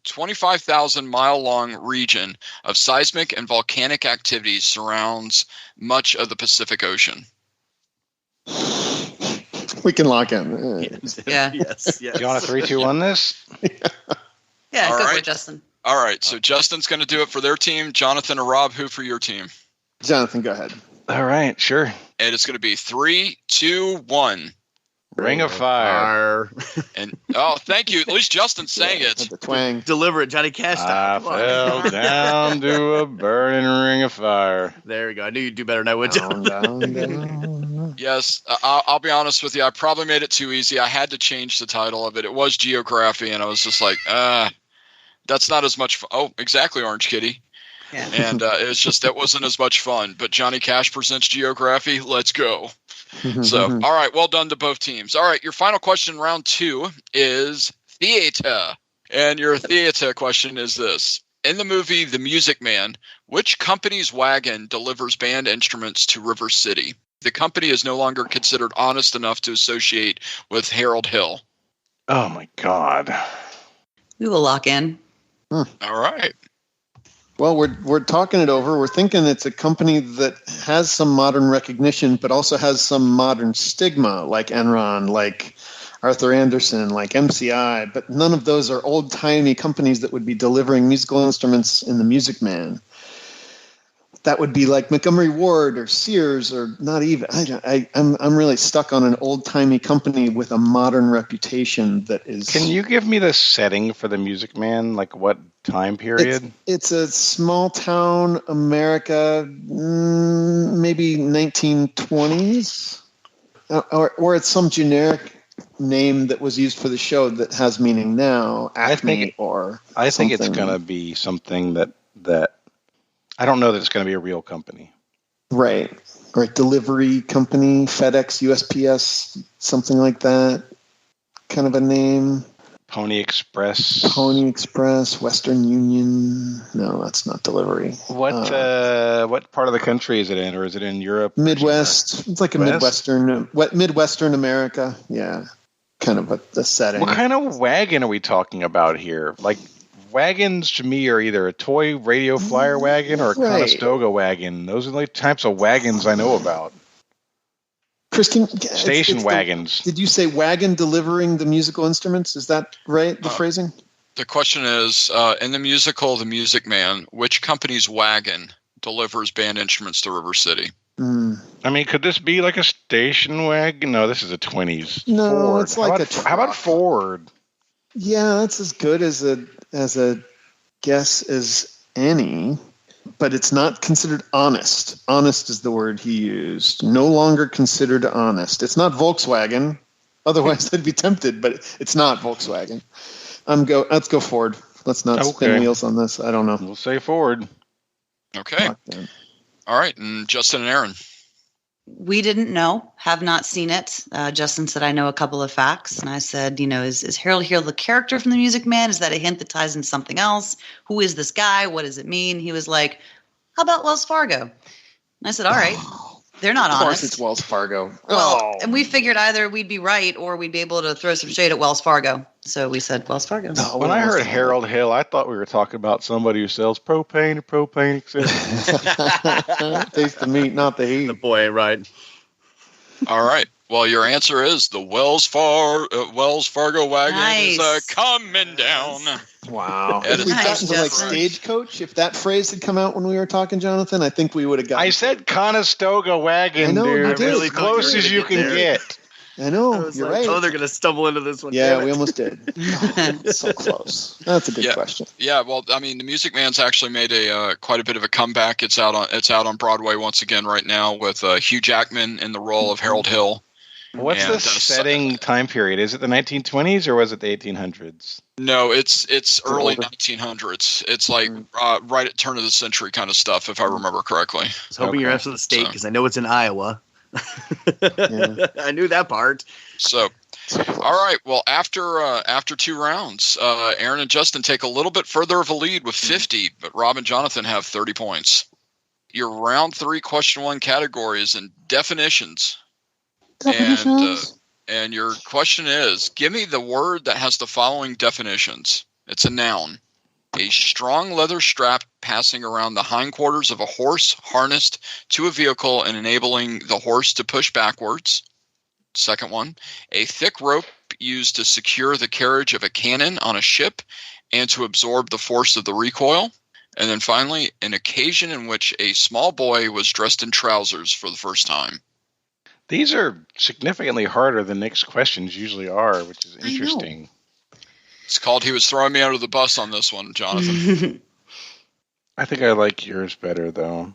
25,000-mile-long region of seismic and volcanic activity surrounds much of the Pacific Ocean? We can lock in. Yeah. Yes. Do you want a 3, 2, 1 this? Yeah, All go for right. it, Justin. All right, so Justin's going to do it for their team. Jonathan or Rob, who for your team? Jonathan, go ahead. All right, sure. And it's going to be 3, 2, 1. Ring of Fire. And thank you. At least Justin's saying it. The twang. Deliver it, Johnny Cash I style. Come on. fell down to a burning ring of fire. There we go. I knew you'd do better than I would. Down. Yes, I'll be honest with you. I probably made it too easy. I had to change the title of it. It was Geography, and I was just like, that's not as much fun. Oh, exactly, Orange Kitty. Yeah. And it's just that wasn't as much fun. But Johnny Cash presents Geography. Let's go. So, all right, well done to both teams. All right, your final question, round 2, is theater. And your theater question is this. In the movie The Music Man, which company's wagon delivers band instruments to River City? The company is no longer considered honest enough to associate with Harold Hill. Oh, my God. We will lock in. All right. Well, we're talking it over. We're thinking it's a company that has some modern recognition, but also has some modern stigma, like Enron, like Arthur Anderson, like MCI. But none of those are old-timey companies that would be delivering musical instruments in The Music Man. that would be like Montgomery Ward or Sears or not even. I'm really stuck on an old-timey company with a modern reputation that is. Can you give me the setting for the Music Man? Like what time period? It's a small town America, maybe 1920s, or it's some generic name that was used for the show that has meaning now. I think it's going to be something that I don't know that it's going to be a real company. Right. Or a delivery company, FedEx, USPS, something like that. Kind of a name. Pony Express, Western Union. No, that's not delivery. What part of the country is it in, or is it in Europe? Midwest. It's like a Midwestern America. Yeah, kind of a setting. What kind of wagon are we talking about here? Like wagons to me are either a toy radio flyer wagon or a Conestoga wagon. Those are the types of wagons I know about. Chris, station wagons. Did you say wagon delivering the musical instruments? Is that right, the phrasing? The question is, in the musical The Music Man, which company's wagon delivers band instruments to River City? I mean, could this be like a station wagon? No, this is a 20s. No, Ford. It's like a truck. How about Ford? Yeah, that's as good as a guess as any. But it's not considered honest. Honest is the word he used. No longer considered honest. It's not Volkswagen. Otherwise, I'd be tempted, but it's not Volkswagen. Let's go Ford. Let's not spin wheels on this. I don't know. We'll say Ford. Okay. All right. And Justin and Erin. We didn't know, have not seen it. Justin said, I know a couple of facts. And I said, is Harold here the character from The Music Man? Is that a hint that ties in something else? Who is this guy? What does it mean? He was like, how about Wells Fargo? And I said, all right. They're not honest. Of course it's Wells Fargo. Well, and we figured either we'd be right or we'd be able to throw some shade at Wells Fargo. So we said Wells Fargo. No, when I heard Harold Hill, I thought we were talking about somebody who sells propane, etc. Taste the meat, not the heat. The boy ain't right. All right. Well, your answer is the Wells Fargo wagon is coming down. Wow. If we'd gotten to like Stagecoach, if that phrase had come out when we were talking, Jonathan, I think we would have gotten. I said Conestoga wagon, dude. As close as you can get. I know. You're right. Oh, they're going to stumble into this one. Yeah, we almost did. So close. That's a good question. Yeah, well, I mean, The Music Man's actually made quite a bit of a comeback. It's out on Broadway once again right now with Hugh Jackman in the role of Harold Hill. What's the setting time period? Is it the 1920s or was it the 1800s? No, it's early 1900s. It's like right at turn of the century kind of stuff, if I remember correctly. I was hoping you're after the state because I know it's in Iowa. I knew that part. So, all right. Well, after 2 rounds, Erin and Justin take a little bit further of a lead with 50, but Rob and Jonathan have 30 points. Your round 3 question 1 category is in definitions. And your question is, give me the word that has the following definitions. It's a noun. A strong leather strap passing around the hindquarters of a horse harnessed to a vehicle and enabling the horse to push backwards. Second one, a thick rope used to secure the carriage of a cannon on a ship and to absorb the force of the recoil. And then finally, an occasion in which a small boy was dressed in trousers for the first time. These are significantly harder than Nick's questions usually are, which is interesting. It's called He Was Throwing Me Under the Bus on this one, Jonathan. I think I like yours better, though.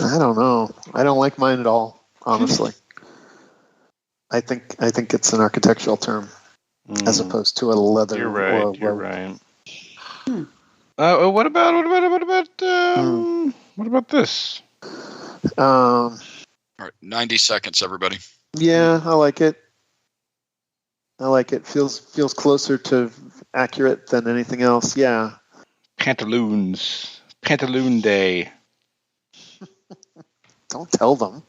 I don't know. I don't like mine at all, honestly. I think it's an architectural term as opposed to a leather. You're right. You're right. What about this? All right, 90 seconds, everybody. Yeah, I like it. Feels closer to accurate than anything else. Yeah. Pantaloons. Pantaloon Day. Don't tell them.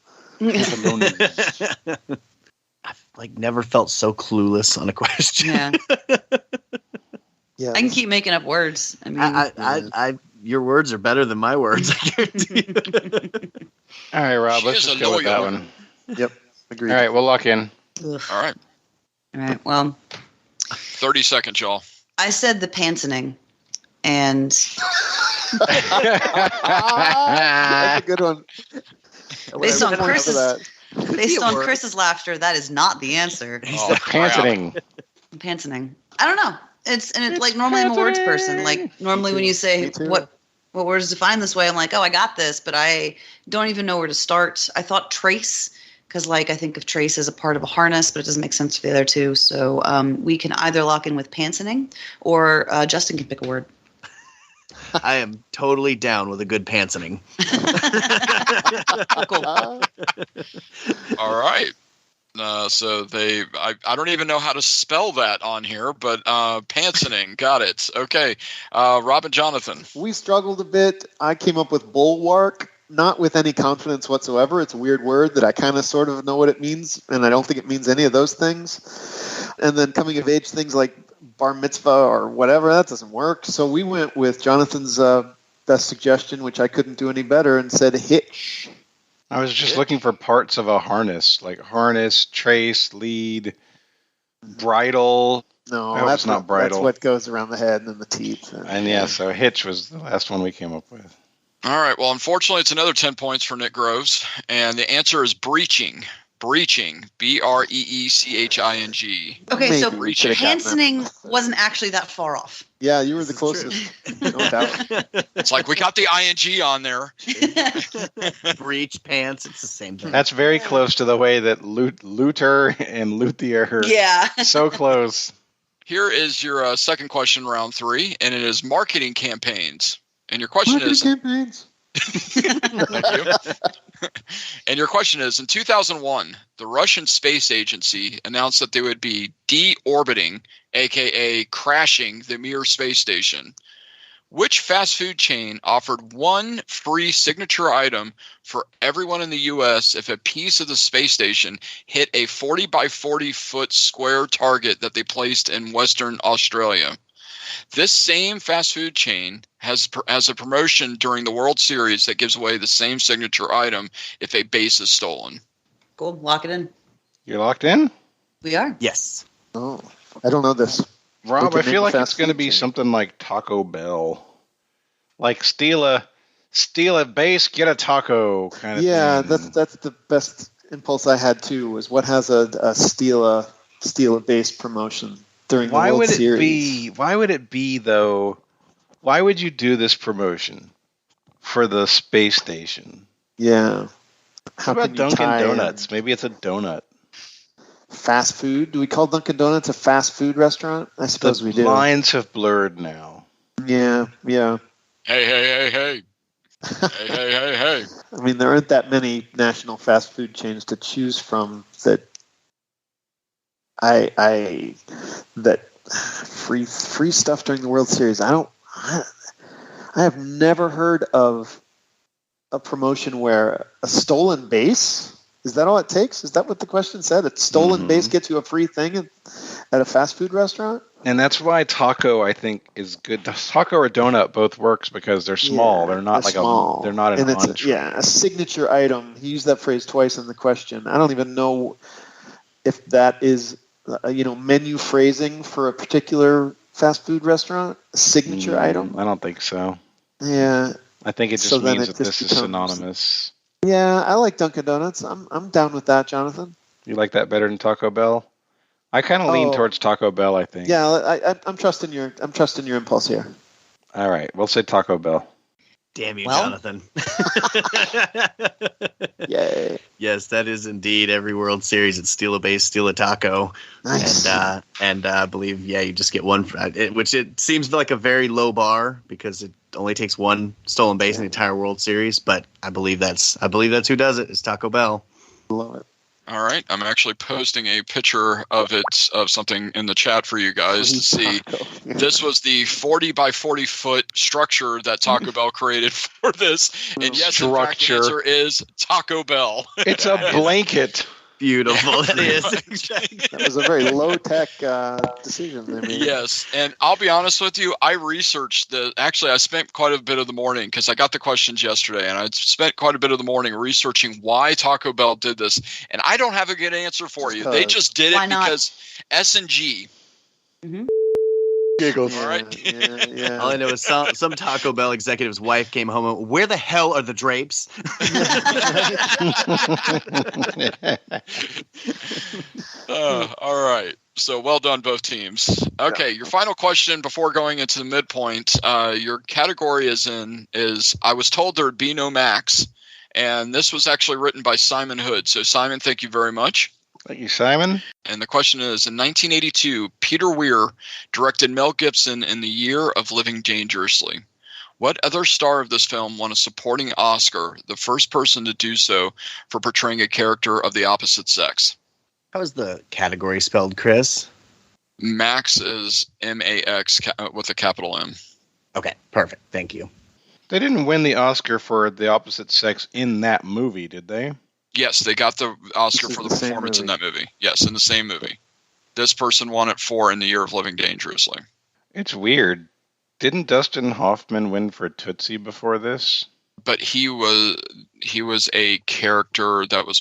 I've never felt so clueless on a question. Yeah. Yeah. I can keep making up words. I mean, I your words are better than my words. I guarantee you. All right, Rob, let's just go with that one. Yep, agreed. All right, we'll lock in. All right. All right, well. 30 seconds, y'all. I said the Pantening, and That's a good one. Based on That. Based on Chris's laughter, that is not the answer. Pantening. Pantening. I don't know. It's like normally I'm a words person. Like normally when you say what words define this way, I'm like, oh, I got this, but I don't even know where to start. I thought trace because like I think of trace as a part of a harness, but it doesn't make sense for the other two. So we can either lock in with pantening or Justin can pick a word. I am totally down with a good pantening. All right. So I don't even know how to spell that on here, but pantening, got it. Okay. Rob and Jonathan. We struggled a bit. I came up with bulwark, not with any confidence whatsoever. It's a weird word that I kind of sort of know what it means, and I don't think it means any of those things. And then coming of age things like bar mitzvah or whatever, that doesn't work. So we went with Jonathan's best suggestion, which I couldn't do any better, and said hitch. I was just looking for parts of a harness, like harness, trace, lead, bridle. No, that's not bridle. That's what goes around the head and then the teeth. And so hitch was the last one we came up with. All right. Well, unfortunately, it's another 10 points for Nick Groves, and the answer is breaching. Breaching. BREECHING. Okay, Maybe so pantening wasn't actually that far off. Yeah, you were the closest. No doubt. It's like we got the ING on there. Breech, pants, it's the same thing. That's very close to the way that looter and luthier. Yeah. So close. Here is your second question, round 3, and it is marketing campaigns. And your question Marketing is... campaigns. Thank you. And your question is, in 2001, the Russian Space Agency announced that they would be deorbiting, aka crashing, the Mir space station. Which fast food chain offered one free signature item for everyone in the U.S. if a piece of the space station hit a 40 by 40 foot square target that they placed in Western Australia? This same fast food chain has a promotion during the World Series that gives away the same signature item if a base is stolen. Cool. Lock it in. You're locked in? We are. Yes. Oh, I don't know this. Rob, We I can feel make like a it's fast going to food be chain. something like Taco Bell. Like steal a base, get a taco kind of Yeah, thing. that's the best impulse I had too. Was what has a steal a base promotion during the World Series? Why would it be though? Why would you do this promotion for the space station? Yeah. How What about can you Dunkin' tie Donuts? Maybe it's a donut. fast food? Do we call Dunkin' Donuts a fast food restaurant? I suppose we do. The lines have blurred now. Yeah. Hey. Hey. I mean, there aren't that many national fast food chains to choose from that that free stuff during the World Series. I have never heard of a promotion where a stolen base, is that all it takes? Is that what the question said? A stolen base gets you a free thing at a fast food restaurant? And that's why taco, I think, is good. Taco or donut both works because they're small. Yeah, they're not like small. they're not an and it's entree. a signature item. He used that phrase twice in the question. I don't even know if that is menu phrasing for a particular fast food restaurant. A signature item. I don't think so. Yeah. I think it just So then means it that just this is becomes- synonymous. Yeah, I like Dunkin' Donuts. I'm down with that, Jonathan. You like that better than Taco Bell? I kind of lean towards Taco Bell, I think. Yeah, I'm trusting your impulse here. All right, we'll say Taco Bell. Damn you, Well? Jonathan. Yay. Yes, that is indeed every World Series. It's steal a base, steal a taco. Nice. And I believe, you just get one, which it seems like a very low bar because it only takes one stolen base in the entire World Series. But I believe that's who does it. It's Taco Bell. Love it. All right. I'm actually posting a picture of something in the chat for you guys to see. This was the 40 by 40 foot structure that Taco Bell created for this. And yes, in fact, the Structure. answer is Taco Bell. It's a blanket. Beautiful. That is. That was a very low-tech decision. I mean, Yes, and I'll be honest with you, I researched actually, I spent quite a bit of the morning, because I got the questions yesterday, and I spent quite a bit of the morning researching why Taco Bell did this, and I don't have a good answer for you. They just did it Why not? because S&G. Giggles. All right. Yeah. All I know is some Taco Bell executive's wife came home and, where the hell are the drapes? All right. So well done, both teams. Okay, your final question before going into the midpoint. Your category is I was told there'd be no Max, and this was actually written by Simon Hood. So Simon, thank you very much. Thank you, Simon. And the question is, in 1982, Peter Weir directed Mel Gibson in The Year of Living Dangerously. What other star of this film won a supporting Oscar, the first person to do so, for portraying a character of the opposite sex? How is the category spelled, Chris? Max is M-A-X with a capital M. Okay, perfect. Thank you. They didn't win the Oscar for the opposite sex in that movie, did they? Yes, they got the Oscar for the performance in that movie. Yes, in the same movie. This person won it for In the Year of Living Dangerously. It's weird. Didn't Dustin Hoffman win for Tootsie before this? But he was a character that was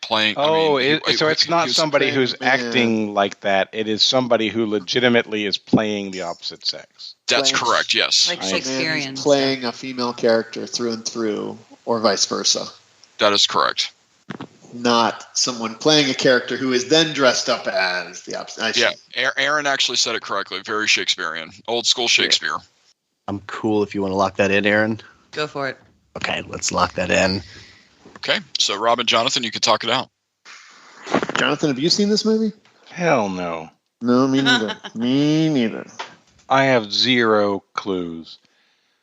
playing. Oh, so it's not somebody who's acting like that. It is somebody who legitimately is playing the opposite sex. That's correct. Yes, Like Shakespearean. Playing a female character through and through, or vice versa. That is correct. Not someone playing a character who is then dressed up as the opposite. Yeah, Erin actually said it correctly. Very Shakespearean, old school Shakespeare. I'm cool if you want to lock that in, Erin. Go for it. Okay, let's lock that in. Okay, so Rob and Jonathan, you can talk it out. Jonathan, have you seen this movie? Hell no. No, me neither. Me neither. I have zero clues.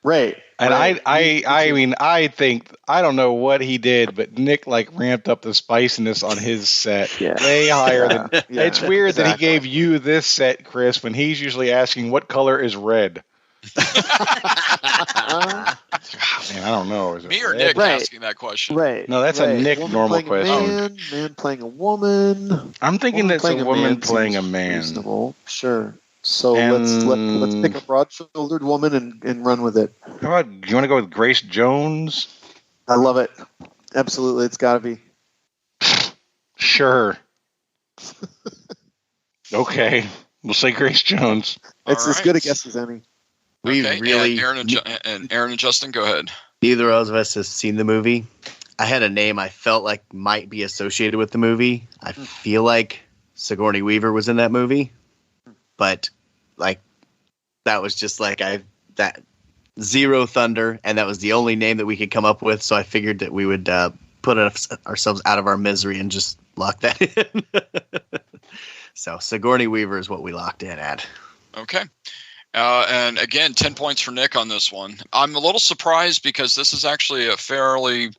Right. And I mean, I think, I don't know what he did, but Nick ramped up the spiciness on his set way higher than. Yeah, it's weird that he gave you this set, Chris, when he's usually asking what color is red. Man, I don't know. Is it Me or red? Nick asking that question? Right. No, that's a Nick woman normal playing question. Man playing a woman. I'm thinking that's a woman playing a man. Reasonable. Sure. So let's pick a broad-shouldered woman and run with it. How about, do you want to go with Grace Jones? I love it. Absolutely, it's got to be. Sure. Okay, we'll say Grace Jones. It's as good a guess as any. We really, and Erin and Justin, go ahead. Neither of us has seen the movie. I had a name I felt like might be associated with the movie. I feel like Sigourney Weaver was in that movie. But that was just that Zero Thunder, and that was the only name that we could come up with. So I figured that we would put ourselves out of our misery and just lock that in. So Sigourney Weaver is what we locked in at. Okay. And again, 10 points for Nick on this one. I'm a little surprised because this is actually a fairly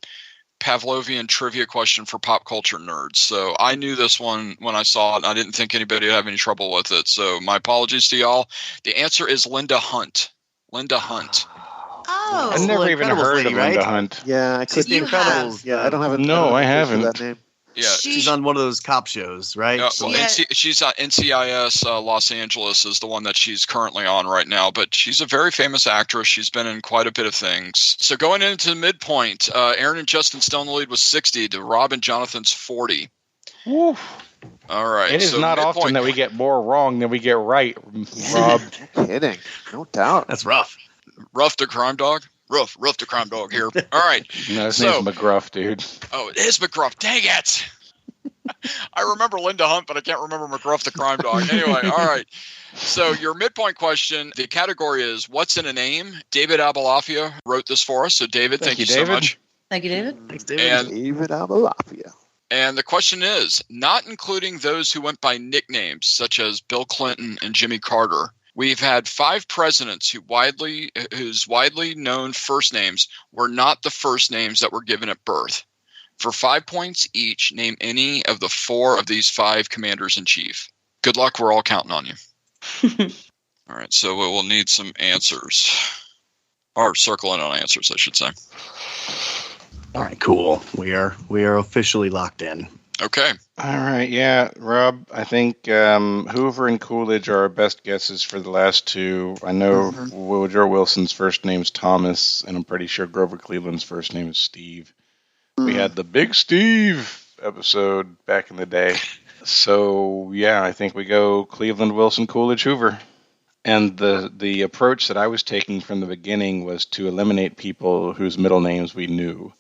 Pavlovian trivia question for pop culture nerds. So I knew this one when I saw it. I didn't think anybody would have any trouble with it. So my apologies to y'all. The answer is Linda Hunt. Linda Hunt. Oh, I've never even heard of Linda Hunt. Yeah, I could. The Incredibles. Yeah, I don't have it. No, I haven't. That name. Yeah, she's on one of those cop shows, right? She's on NCIS Los Angeles is the one that she's currently on right now, but she's a very famous actress. She's been in quite a bit of things. So going into the midpoint, Erin and Justin still in the lead with 60 to Rob and Jonathan's 40. Woo. All right. It is not often that we get more wrong than we get right, Rob. Kidding. No doubt. That's rough. Rough to crime dog? Rough to crime dog here. All right. No, his name's McGruff, dude. Oh, it is McGruff. Dang it. I remember Linda Hunt, but I can't remember McGruff the crime dog. Anyway, all right. So your midpoint question, the category is what's in a name? David Abelafia wrote this for us. So David, thank you so much. Thank you, David. Thanks, David. And David Abelafia. And the question is, not including those who went by nicknames such as Bill Clinton and Jimmy Carter, we've had 5 presidents whose widely known first names were not the first names that were given at birth. For 5 points each, name any of the 4 of these 5 commanders-in-chief. Good luck. We're all counting on you. All right, so we will need some answers. Or circle in on answers, I should say. All right, cool. We are officially locked in. Okay. All right, yeah, Rob, I think Hoover and Coolidge are our best guesses for the last 2. I know Woodrow Wilson's first name's Thomas, and I'm pretty sure Grover Cleveland's first name is Steve. We had the Big Steve episode back in the day. So, yeah, I think we go Cleveland, Wilson, Coolidge, Hoover. And the approach that I was taking from the beginning was to eliminate people whose middle names we knew.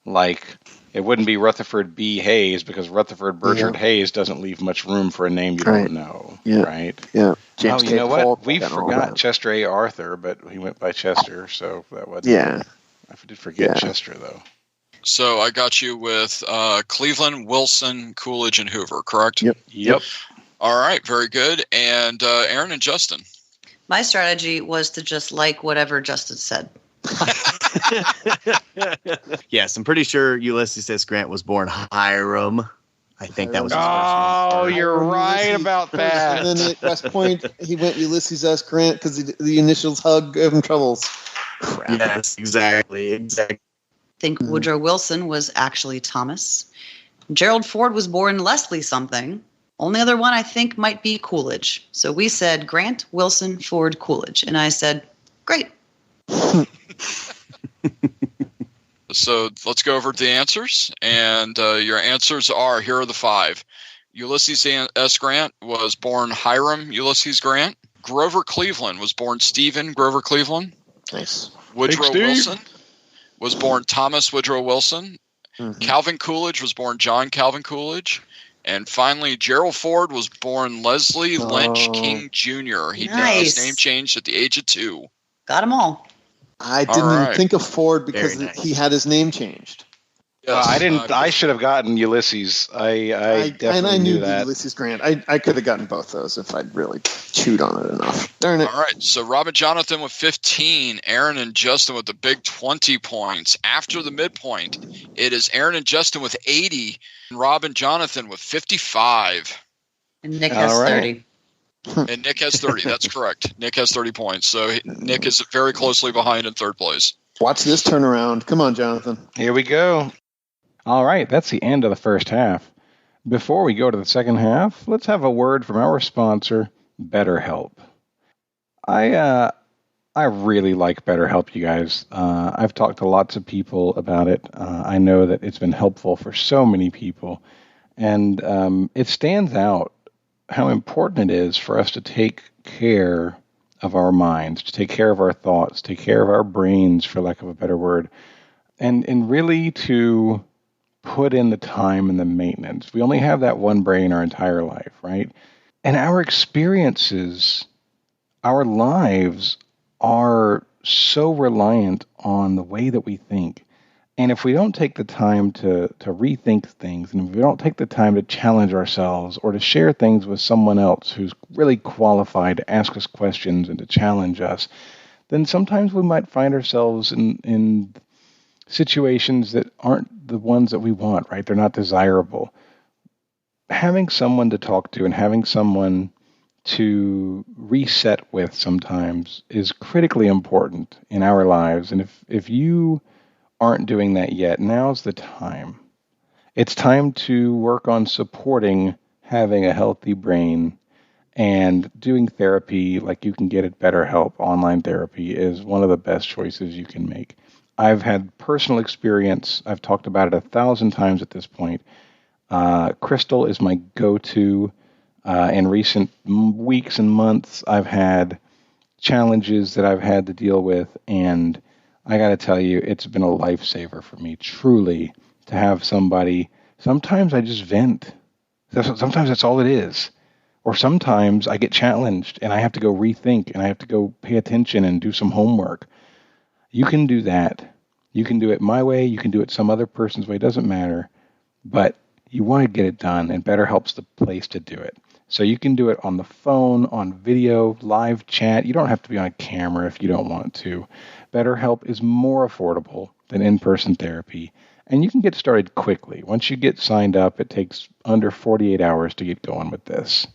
Like, it wouldn't be Rutherford B. Hayes because Rutherford Burchard Hayes doesn't leave much room for a name you don't know, right? Yeah. James you know what? We forgot Chester A. Arthur, but he went by Chester, so that wasn't. Yeah. I did forget Chester, though. So I got you with Cleveland, Wilson, Coolidge, and Hoover, correct? Yep. All right, very good. And Erin and Justin? My strategy was to just like whatever Justin said. Yes, I'm pretty sure Ulysses S. Grant was born Hiram. I think that was his first name. Oh, you're right about that. And then at West Point, he went Ulysses S. Grant because the initials hug gave him troubles. Crap. Yes, exactly. I think Woodrow Wilson was actually Thomas. Gerald Ford was born Leslie something. Only other one I think might be Coolidge. So we said Grant, Wilson, Ford, Coolidge. And I said, great. So let's go over the answers. And your answers are, here are the 5. Ulysses S. Grant was born Hiram Ulysses Grant. Grover Cleveland was born Stephen Grover Cleveland. Nice. Woodrow Wilson was born Thomas Woodrow Wilson. Mm-hmm. Calvin Coolidge was born John Calvin Coolidge. And finally, Gerald Ford was born Leslie Lynch King Jr. He had his name changed at the age of 2. Got them all. I didn't even think of Ford because he had his name changed. Yes, I didn't. I should have gotten Ulysses. I definitely knew that. Ulysses Grant. I could have gotten both those if I'd really chewed on it enough. Darn it. All right. So Robin Jonathan with 15, Erin and Justin with the big 20 points. After the midpoint, it is Erin and Justin with 80, and Robin Jonathan with 55. And Nick has 30. And Nick has 30. That's correct. Nick has 30 points. So Nick is very closely behind in third place. Watch this turnaround. Come on, Jonathan. Here we go. All right, that's the end of the first half. Before we go to the second half, let's have a word from our sponsor, BetterHelp. I really like BetterHelp, you guys. I've talked to lots of people about it. I know that it's been helpful for so many people. And it stands out how important it is for us to take care of our minds, to take care of our thoughts, take care of our brains, for lack of a better word, and really to put in the time and the maintenance. We only have that one brain our entire life, right? And our experiences, our lives are so reliant on the way that we think. And if we don't take the time to rethink things, and if we don't take the time to challenge ourselves or to share things with someone else who's really qualified to ask us questions and to challenge us, then sometimes we might find ourselves in situations that aren't the ones that we want, right? They're not desirable. Having someone to talk to and having someone to reset with sometimes is critically important in our lives. And if you aren't doing that yet, now's the time. It's time to work on supporting having a healthy brain, and doing therapy like you can get at BetterHelp. Online therapy is one of the best choices you can make. I've had personal experience. I've talked about it 1,000 times at this point. Crystal is my go-to. In recent weeks and months, I've had challenges that I've had to deal with, and I got to tell you, it's been a lifesaver for me, truly, to have somebody. Sometimes I just vent. Sometimes that's all it is. Or sometimes I get challenged, and I have to go rethink, and I have to go pay attention and do some homework. You can do that. You can do it my way. You can do it some other person's way. It doesn't matter. But you want to get it done, and BetterHelp's the place to do it. So you can do it on the phone, on video, live chat. You don't have to be on a camera if you don't want to. BetterHelp is more affordable than in-person therapy, and you can get started quickly. Once you get signed up, it takes under 48 hours to get going with this.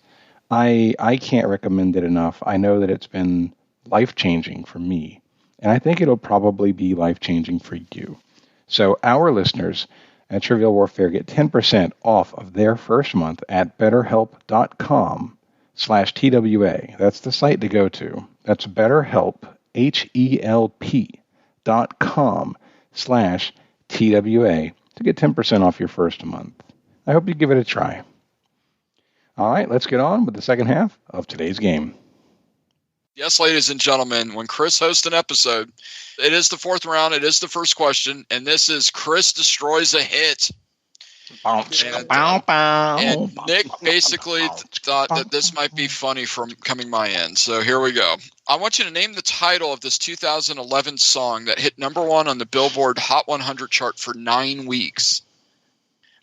I can't recommend it enough. I know that it's been life-changing for me, and I think it'll probably be life-changing for you. So our listeners at Trivial Warfare get 10% off of their first month at BetterHelp.com/TWA. That's the site to go to. That's BetterHelp, HELP.com/TWA to get 10% off your first month. I hope you give it a try. All right, let's get on with the second half of today's game. Yes, ladies and gentlemen, when Chris hosts an episode, it is the fourth round. It is the first question, and this is Chris destroys a hit. And Nick basically thought that this might be funny from coming my end. So here we go. I want you to name the title of this 2011 song that hit #1 on the Billboard Hot 100 chart for 9 weeks.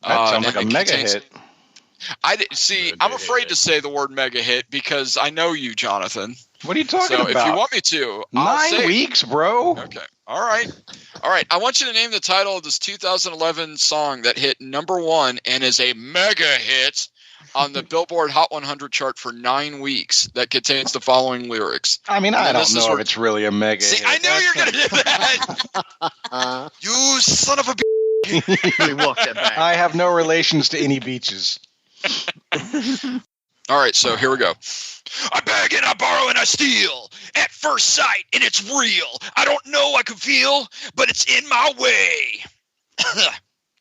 That sounds like a mega hit. I'm afraid to say the word mega hit because I know you, Jonathan. What are you talking about? So if you want me to, 9 weeks, bro. Okay. All right. I want you to name the title of this 2011 song that hit #1 and is a mega hit on the Billboard Hot 100 chart for 9 weeks that contains the following lyrics. I mean, I don't know if it's really a mega hit. I knew you were going to do that. You son of a We walked it back. I have no relations to any beaches. All right, so here we go. I beg and I borrow and I steal at first sight, and it's real. I don't know I can feel, but it's in my way.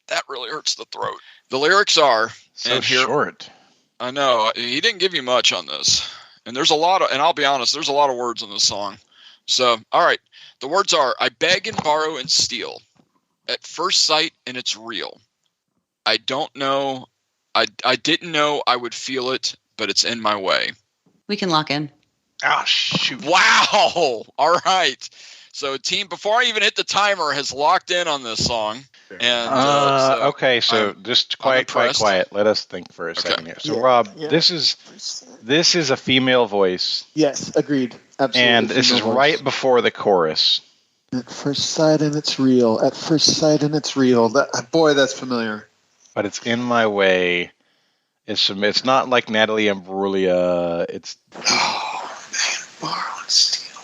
That really hurts the throat. The lyrics are short. I know he didn't give you much on this, and there's a lot of. And I'll be honest, there's a lot of words in this song. So, all right, the words are: I beg and borrow and steal at first sight, and it's real. I don't know. I didn't know I would feel it, but it's in my way. We can lock in. Oh, shoot. Wow. All right. So team, before I even hit the timer, has locked in on this song. And okay, so just quiet. Let us think for a second here. So Rob, this is a female voice. Yes, agreed. Absolutely. And this is right before the chorus. At first sight and it's real. At first sight and it's real. Boy, that's familiar. But it's in my way. It's not like Natalie Imbruglia. It's borrow and steal.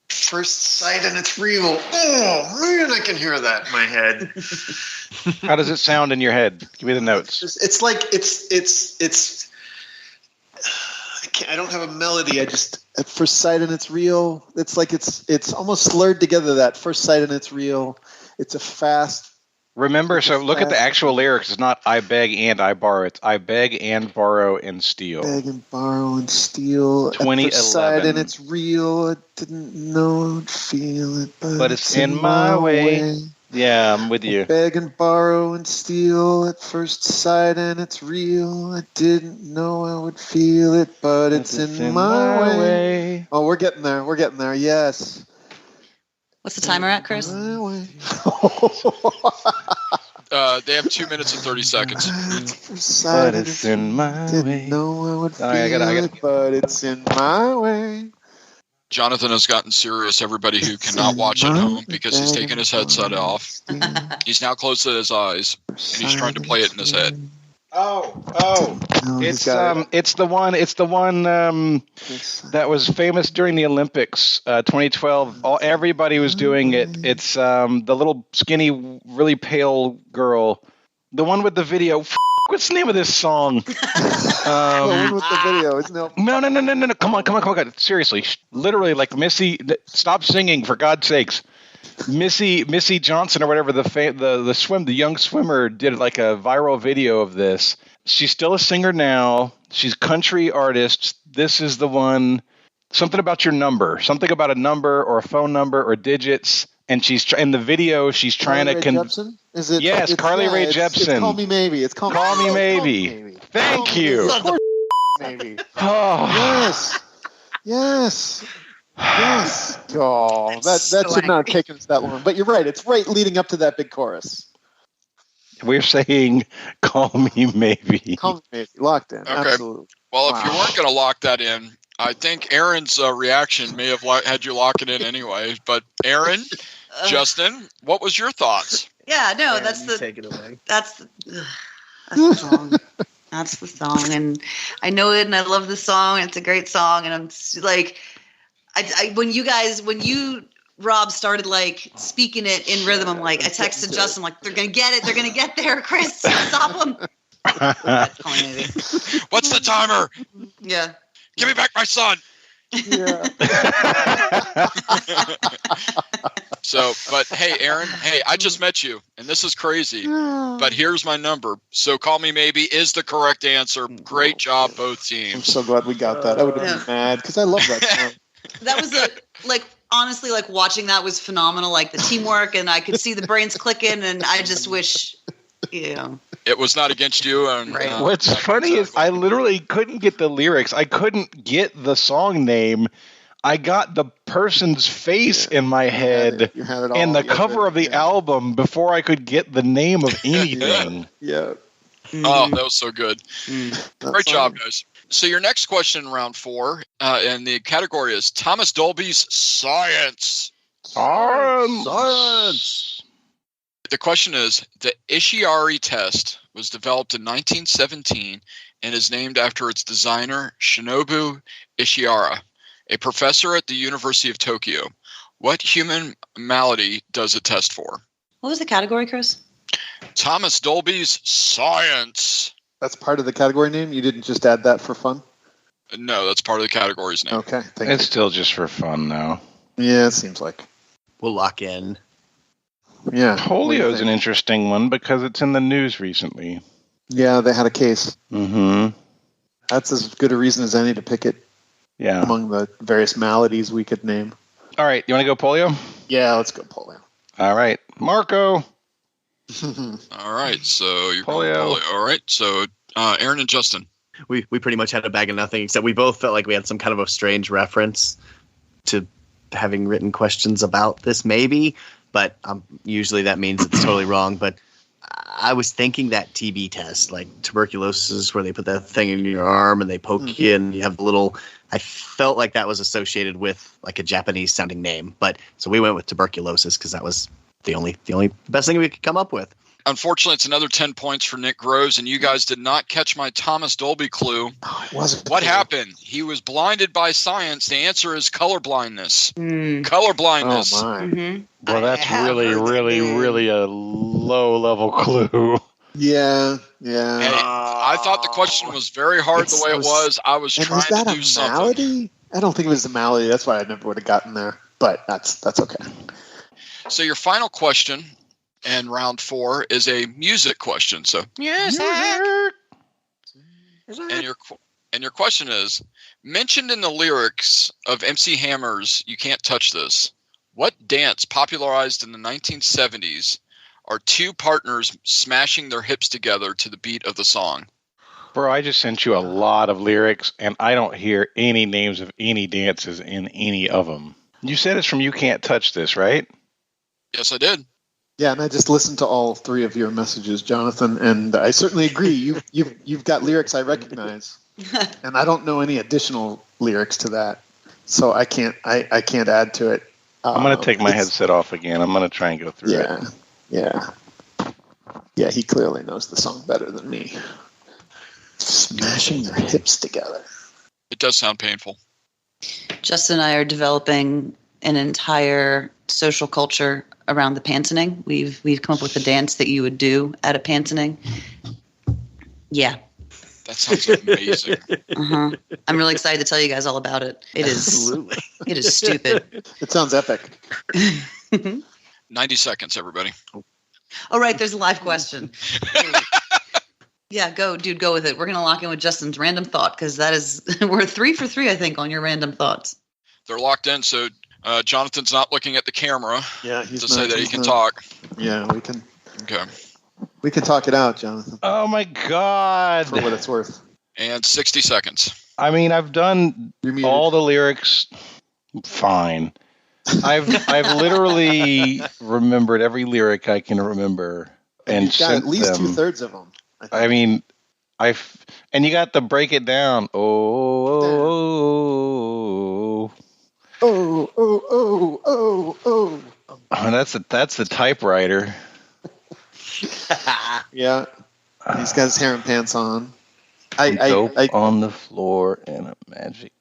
First sight and it's real. Oh man, I can hear that in my head. How does it sound in your head? Give me the notes. It's like it's. I don't have a melody. I just at first sight and it's real. It's like it's almost slurred together. That first sight and it's real. It's a fast. Remember, so look at the actual lyrics. It's not I beg and I borrow. It's I beg and borrow and steal. Beg and borrow and steal. 2011. At first sight and it's real. I didn't know I'd feel it, but it's in my way. Yeah, I'm with you. Beg and borrow and steal at first sight and it's real. I didn't know I would feel it, but it's in my way. Oh, we're getting there. We're getting there. Yes. What's the timer at, Chris? They have 2 minutes and 30 seconds. But it's in my way. Didn't know I would feel it, but it's in my way. Jonathan has gotten serious, everybody who cannot watch at home, because he's taken his headset off. He's now close to his eyes, and he's trying to play it in his head. It's the one that was famous during the Olympics 2012. Everybody was doing it. It's the little skinny, really pale girl, the one with the video. What's the name of this song? The one with the video, isn't it? No. Come on. Seriously, literally, like Missy. Stop singing, for God's sakes. Missy Johnson or whatever, the young swimmer, did like a viral video of this. She's still a singer now. She's country artist. This is the one. Something about your number. Something about a number or a phone number or digits. And she's in the video. She's trying to. Jepsen? Is it? Yes, Carly Rae Jepsen. It's Call Me Maybe. It's Call Me Maybe. Thank you. Maybe. Oh. Yes. Oh, that should not have taken us that long. But you're right. It's right leading up to that big chorus. We're saying, "Call me maybe." Call me maybe. Locked in. Okay. Absolutely. Well, if you weren't going to lock that in, I think Erin's reaction may have had you lock it in anyway. But Erin, Justin, what was your thoughts? Yeah, no, take it away. That's the song. That's the song, and I know it, and I love the song. And it's a great song, and I'm like, when you Rob started like speaking it in rhythm, I'm like, I texted Justin, like, they're gonna get it, they're gonna get there, Chris, stop them. What's the timer? Yeah. Give me back my son. Yeah. So, but hey, Erin, hey, I just met you, and this is crazy, but here's my number. So call me maybe is the correct answer. Great job, both I'm teams. so glad we got that. I would have been mad because I love that song. That was honestly, like watching that was phenomenal. Like the teamwork, and I could see the brains clicking, and I just wish, It was not against you. And Right. What's funny is I literally couldn't get the lyrics. I couldn't get the song name. I got the person's face in my head You had it all. and the You had cover it, of the yeah. album before I could get the name of anything. Yeah. Oh, that was so good. That Great job, song. guys. So your next question in round 4, and the category is Thomas Dolby's Science. Science. The question is, the Ishihara test was developed in 1917 and is named after its designer, Shinobu Ishihara, a professor at the University of Tokyo. What human malady does it test for? what was the category, Chris? Thomas Dolby's Science. That's part of the category name? You didn't just add that for fun? No, that's part of the category's name. Okay. Thank It's still just for fun now. you. Yeah, it seems like. We'll lock in. Yeah. Polio's an interesting one because it's in the news recently. Yeah, they had a case. Mm-hmm. That's as good a reason as any to pick it Yeah. among the various maladies we could name. All right. You want to go polio? Yeah, let's go polio. All right. Marco. All right, so you're Polio. going polio. All right, so Erin and Justin. We pretty much had a bag of nothing, except we both felt like we had some kind of a strange reference to having written questions about this, maybe. But usually that means it's totally wrong. But I was thinking that TB test, like tuberculosis, where they put that thing in your arm and they poke you and you have the little. I felt like that was associated with like a Japanese sounding name. But so we went with tuberculosis because that was the only best thing we could come up with. Unfortunately, it's another 10 points for Nick Groves, and you guys did not catch my Thomas Dolby clue. Oh, it wasn't. What happened? He was blinded by science. The answer is color blindness. Color Oh, blindness. my. Well, that's really a low-level clue. Yeah, Hey, yeah. I thought the question was very hard the way it was. I was And trying is that to do a something. malady? I don't think it was a malady. That's why I never would have gotten there. But that's okay. So your final question in round 4 is a music question. So and your question is, mentioned in the lyrics of MC Hammer's "You Can't Touch This," what dance popularized in the 1970s are two partners smashing their hips together to the beat of the song? Bro, I just sent you a lot of lyrics, and I don't hear any names of any dances in any of them. You said it's from You Can't Touch This, right? Yes, I did. Yeah, and I just listened to all three of your messages, Jonathan, and I certainly agree. You've got lyrics I recognize, and I don't know any additional lyrics to that, so I can't add to it. I'm going to take my headset off again. I'm going to try and go through it. Yeah. He clearly knows the song better than me. Smashing their hips together. It does sound painful. Justin and I are developing an entire social culture around the pantening. We've come up with a dance that you would do at a pantening. Yeah. That sounds amazing. I'm really excited to tell you guys all about it. It is Absolutely. It is stupid. It sounds epic. 90 seconds, everybody. Oh, right. There's a live question. Yeah, go with it. We're going to lock in with Justin's random thought because that is, we're 3 for 3, I think, on your random thoughts. They're locked in, so Jonathan's not looking at the camera to say that he can talk. Yeah, we can. Okay. We can talk it out, Jonathan. Oh, my God. For what it's worth. And 60 seconds. I mean, I've done all the lyrics fine. I've literally remembered every lyric I can remember. And you've got at least them. 2/3 of them. I mean, and you got to break it down. Oh, that's the typewriter. Yeah, he's got his hair and pants on. Dope on the floor and a magic.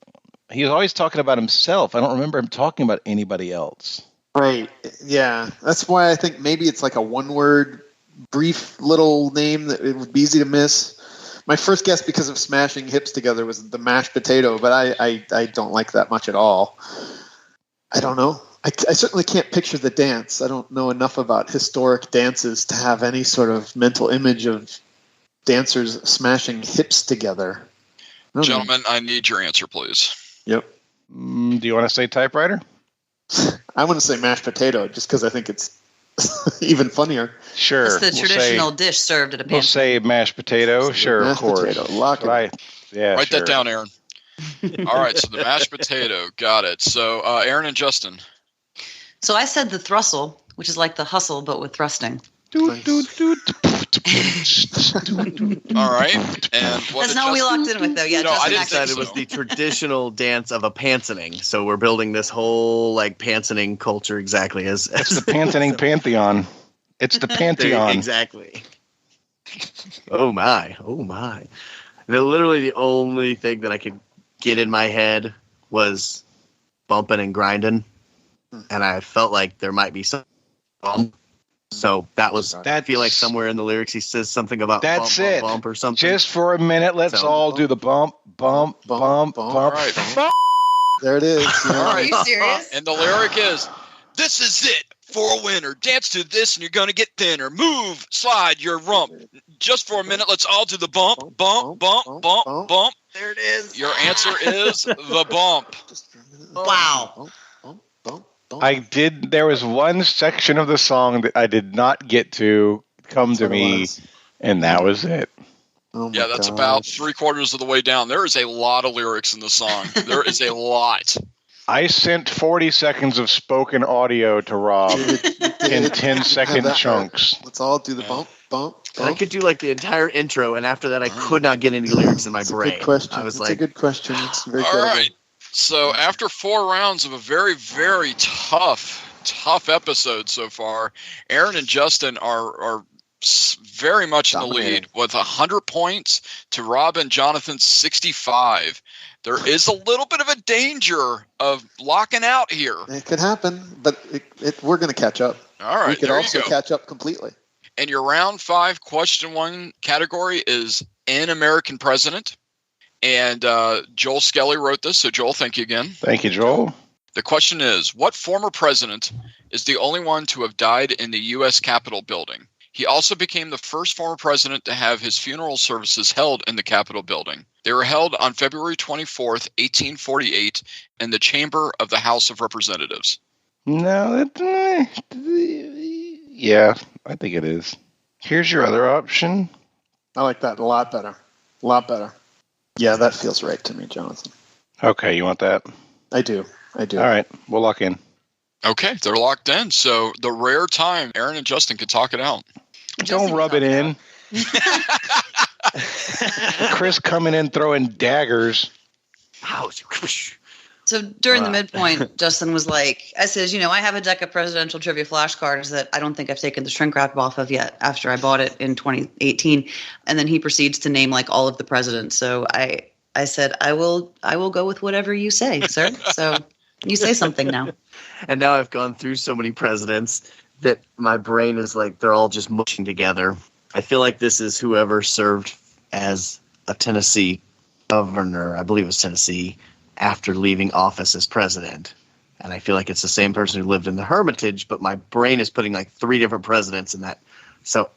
He was always talking about himself. I don't remember him talking about anybody else. Right. Yeah, that's why I think maybe it's like a one-word, brief little name that it would be easy to miss. My first guess, because of smashing hips together, was the mashed potato, but I don't like that much at all. I don't know. I certainly can't picture the dance. I don't know enough about historic dances to have any sort of mental image of dancers smashing hips together. Gentlemen, I need your answer, please. Yep. Do you want to say typewriter? I want to say mashed potato, just because I think it's even funnier. Sure. It's the traditional dish served at a We'll pantry. say mashed potato. Sure, mashed of course. potato. Lock it. Write that down, Aaron. All right, so the mashed potato. Got it. So, Aaron and Justin. So I said the thrussel, which is like the hustle, but with thrusting. All right. And what That's not what we locked in with, though. Yeah, No, I didn't Said it was the traditional dance of a pantening. So we're building this whole pantening culture exactly as It's the Pantening Pantheon. It's the Pantheon. Exactly. Oh my. Literally the only thing that I could get in my head was bumping and grinding, and I felt like there might be some. So that was. I feel like somewhere in the lyrics he says something about That's bump, it. bump, bump or something. Just for a minute, let's all do the bump. All right. There it is. All right. Are you serious? And the lyric is, "This is it for a winner. Dance to this and you're going to get thinner. Move, slide your rump. Just for a minute, let's all do the bump, bump, bump, bump, bump." There it is. Your answer is the bump. Wow. There was one section of the song that I did not get to come to me, and that was it. Yeah, that's about 3/4 of the way down. There is a lot of lyrics in the song. There is a lot. I sent 40 seconds of spoken audio to Rob in 10-second chunks. Let's all do the bump, bump, bump. I could do the entire intro, and after that, I could not get any lyrics in my brain. Good question. I was It's a good question. It's very All good. right. So after 4 rounds of a very, very tough episode so far, Erin and Justin are very much in the lead with 100 points to Rob and Jonathan's 65. There is a little bit of a danger of locking out here. It could happen, but we're going to catch up. All right, We could there also you go. catch up completely. And your round 5 question 1 category is an American president. And Joel Skelly wrote this. So Joel, thank you again. Thank you, Joel. The question is, what former president is the only one to have died in the U.S. Capitol building? He also became the first former president to have his funeral services held in the Capitol building. They were held on February 24th, 1848, in the chamber of the House of Representatives. No, yeah, I think it is. Here's your other option. I like that a lot better. A lot better. Yeah, that feels right to me, Jonathan. Okay, you want that? I do. All right, we'll lock in. Okay, they're locked in. So the rare time Erin and Justin can talk it out. Don't rub it in. Chris coming in throwing daggers. So during the midpoint, Justin was like, I says, I have a deck of presidential trivia flashcards that I don't think I've taken the shrink wrap off of yet after I bought it in 2018. And then he proceeds to name all of the presidents. So I said, I will go with whatever you say, sir. So you say something now. And now I've gone through so many presidents that my brain is they're all just mushing together. I feel like this is whoever served as a Tennessee governor, I believe it was Tennessee, after leaving office as president. And I feel like it's the same person who lived in the Hermitage, but my brain is putting 3 different presidents in that. So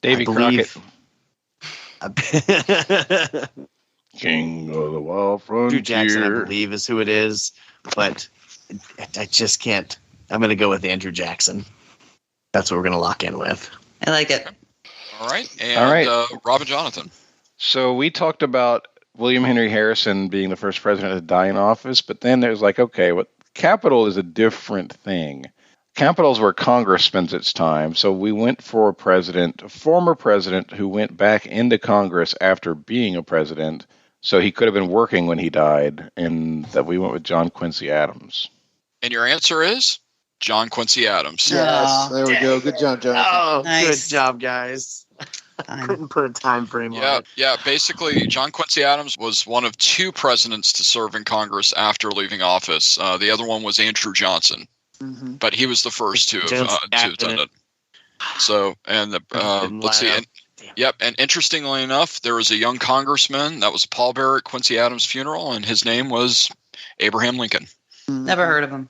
Davy believe Crockett. King of the Wild Frontier. Andrew Jackson, I believe, is who it is, but I just can't. I'm going to go with Andrew Jackson. That's what we're going to lock in with. I like it. All right. And Rob and Jonathan. So we talked about William Henry Harrison being the first president to die in office, but then there's Capitol is a different thing. Capitol's where Congress spends its time, so we went for a former president who went back into Congress after being a president, so he could have been working when he died, and that we went with John Quincy Adams. And your answer is John Quincy Adams. Yes, there we go. Good job, Jonathan. Oh, Nice. Good job, guys. I couldn't put a time frame on it. Yeah. Basically, John Quincy Adams was one of 2 presidents to serve in Congress after leaving office. The other one was Andrew Johnson, but he was the first to have done it. So, and let's see. Yep, and interestingly enough, there was a young congressman that was pallbearer at Quincy Adams' funeral, and his name was Abraham Lincoln. Never heard of him.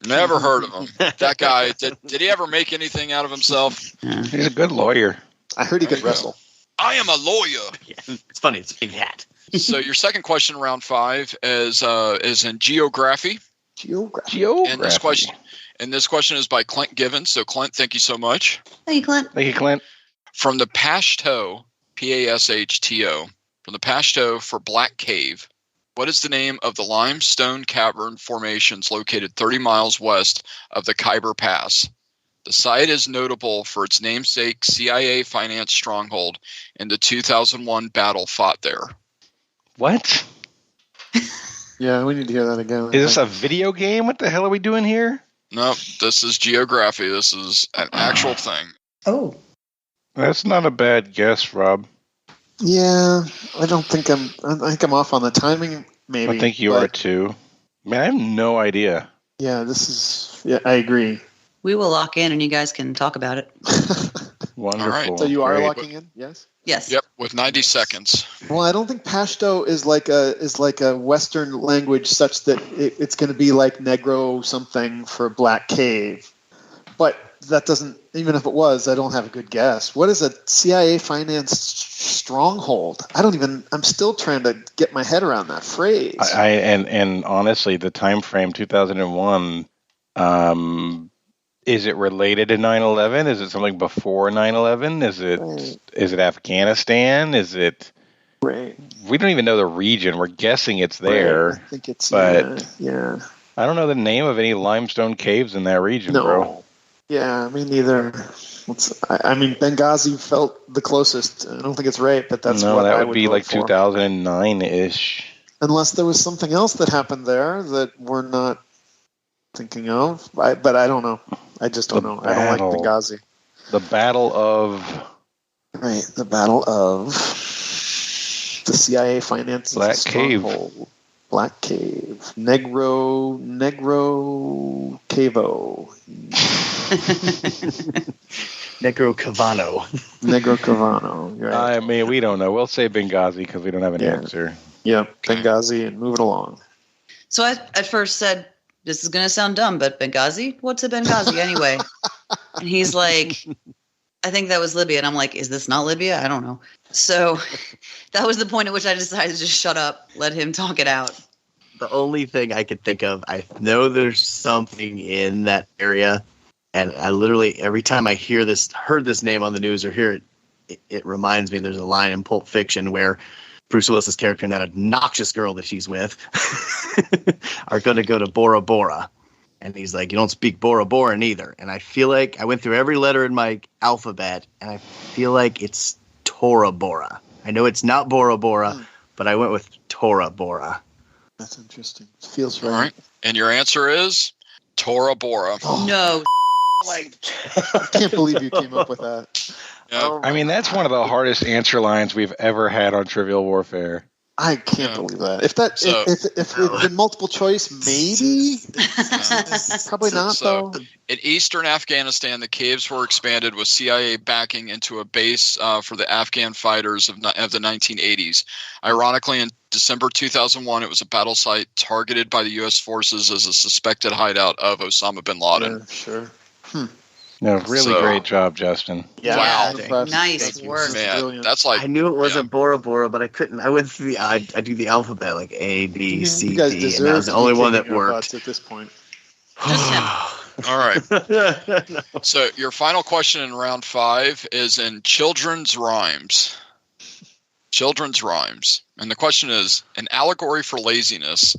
Never heard of him. That guy, did he ever make anything out of himself? He's a good lawyer. I heard he could wrestle. I am a lawyer. Yeah, it's funny. It's a big hat. So your second question, round 5, is in geography. Geography. And this question is by Clint Givens. So Clint, thank you so much. Hey, Clint. Thank you, Clint. From the Pashto, P-A-S-H-T-O, from the Pashto for Black Cave, what is the name of the limestone cavern formations located 30 miles west of the Khyber Pass? The site is notable for its namesake CIA-financed stronghold in the 2001 battle fought there. What? Yeah, we need to hear that again. Is this a video game? What the hell are we doing here? No, this is geography. This is an actual thing. Oh. That's not a bad guess, Rob. Yeah, I think I'm off on the timing, maybe. I think you are too. Man, I have no idea. Yeah, I agree. We will lock in and you guys can talk about it. Wonderful. All right. So you are Great. locking in? Yes? Yes. Yep, with 90 seconds. Well, I don't think Pashto is like a Western language such that it's going to be like Negro something for Black Cave. But that doesn't, even if it was, I don't have a good guess. What is a CIA-financed stronghold? I'm still trying to get my head around that phrase. And honestly, the time frame 2001, is it related to 9/11? Is it something before 9/11? Is it Afghanistan? Is it? Right. We don't even know the region. We're guessing it's there. Right. I think it's yeah. I don't know the name of any limestone caves in that region, bro. Yeah, me neither. Benghazi felt the closest. I don't think it's right, but that's what I would be vote like for. 2009-ish. Unless there was something else that happened there that we're not thinking of. But I don't know. I just don't know. I don't like Benghazi. The Battle of... Right, the Battle of the CIA finances Black Cave. Black Cave. Negro Cavo. Negro Cavano. Negro Cavano. Right. I mean, we don't know. We'll say Benghazi because we don't have an answer. Yep, Benghazi, and move it along. So I at first said, this is going to sound dumb, but Benghazi? What's a Benghazi anyway? And he's like, I think that was Libya. And I'm like, is this not Libya? I don't know. So that was the point at which I decided to just shut up, let him talk it out. The only thing I could think of, I know there's something in that area, and I literally, every time I heard this name on the news or hear it reminds me there's a line in Pulp Fiction where Bruce Willis's character and that obnoxious girl that she's with are going to go to Bora Bora. And he's like, you don't speak Bora Bora neither. And I feel like I went through every letter in my alphabet, and I feel like it's Tora Bora. I know it's not Bora Bora, but I went with Tora Bora. That's interesting. Feels right. All right. And your answer is Tora Bora. Oh. No. I can't believe you came up with that. Yep. I mean, that's one of the hardest answer lines we've ever had on Trivial Warfare. I can't believe that. If it had been multiple choice, maybe. Probably not, though. In eastern Afghanistan, the caves were expanded with CIA backing into a base for the Afghan fighters of the 1980s. Ironically, in December 2001, it was a battle site targeted by the U.S. forces as a suspected hideout of Osama bin Laden. Yeah, sure. No, really great job, Justin. Yeah, wow. Nice work. Man, that's like... I knew it wasn't Bora Bora, but I couldn't. I went through I do the alphabet, like A, B, C, you guys D, and that was the only one that worked. At this point. All right. So your final question in round 5 is in children's rhymes. Children's rhymes. And the question is, an allegory for laziness.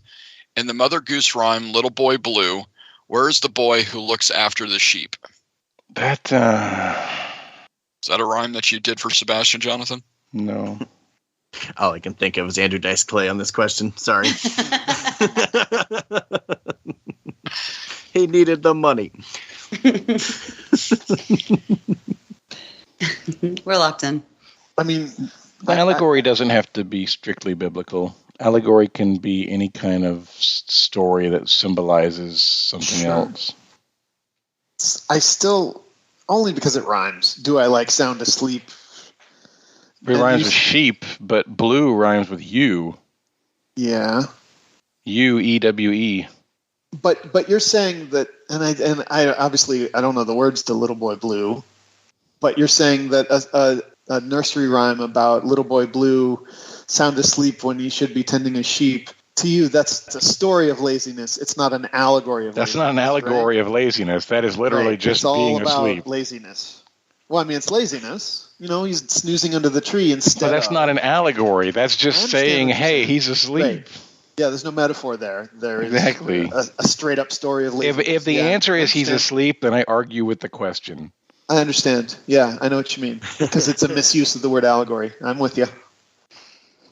In the Mother Goose rhyme, Little Boy Blue, where is the boy who looks after the sheep? That, Is that a rhyme that you did for Sebastian, Jonathan? No. All I can think of is Andrew Dice Clay on this question. Sorry. He needed the money. We're locked in. I mean, allegory doesn't have to be strictly biblical. Allegory can be any kind of story that symbolizes something else. I still, only because it rhymes, do I like Sound Asleep It rhymes with sheep, but blue rhymes with you. Yeah. UEWE. But you're saying that, and I obviously I don't know the words to Little Boy Blue, but you're saying that a nursery rhyme about Little Boy Blue sound asleep when he should be tending a sheep. To you, that's a story of laziness. It's not an allegory of laziness. That's not an allegory of laziness. That is literally just being asleep. It's all about laziness. Well, I mean, it's laziness. He's snoozing under the tree instead. But that's not an allegory. That's just saying, hey, he's asleep. Right. Yeah, there's no metaphor there. There is exactly a straight up story of laziness. If the answer is he's asleep, then I argue with the question. I understand. Yeah, I know what you mean. Because it's a misuse of the word allegory. I'm with you.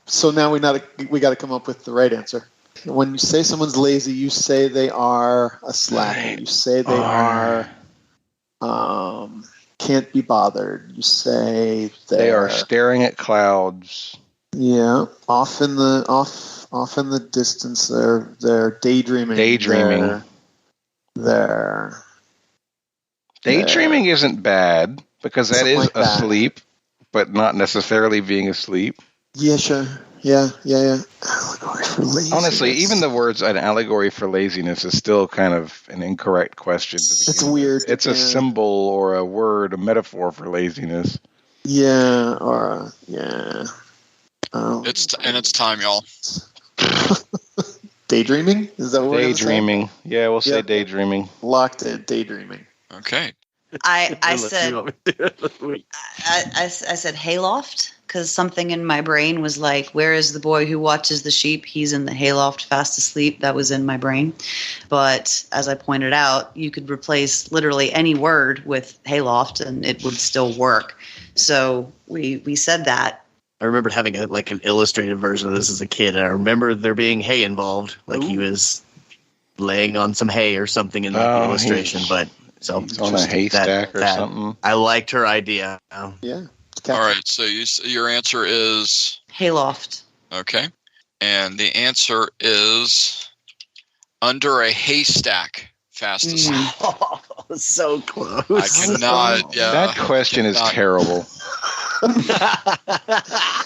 So now we got to come up with the right answer. When you say someone's lazy, you say they are a slacker. You say they are can't be bothered. You say they are staring at clouds. Yeah, off in the distance. They're daydreaming. Daydreaming isn't bad because that Something is like that. asleep, but not necessarily being asleep. Yeah, sure. Yeah. Allegory for laziness. Honestly, even the words "an allegory for laziness" is still kind of an incorrect question. It's weird. It's a symbol or a word, a metaphor for laziness. Yeah, or yeah. Oh. It's time, y'all. Daydreaming? Is that what we're daydreaming? Say? Yeah, we'll say daydreaming. Locked in daydreaming. Okay. I said hayloft because something in my brain was like, where is the boy who watches the sheep? He's in the hayloft fast asleep. That was in my brain. But as I pointed out, you could replace literally any word with hayloft and it would still work. So we said that. I remember having an illustrated version of this as a kid. And I remember there being hay involved. Like he was laying on some hay or something in the illustration. But so on a haystack or something. I liked her idea. Yeah. All right. So your answer is hayloft. Okay. And the answer is under a haystack, fast asleep. Oh, so close. I cannot. Yeah. That question is terrible.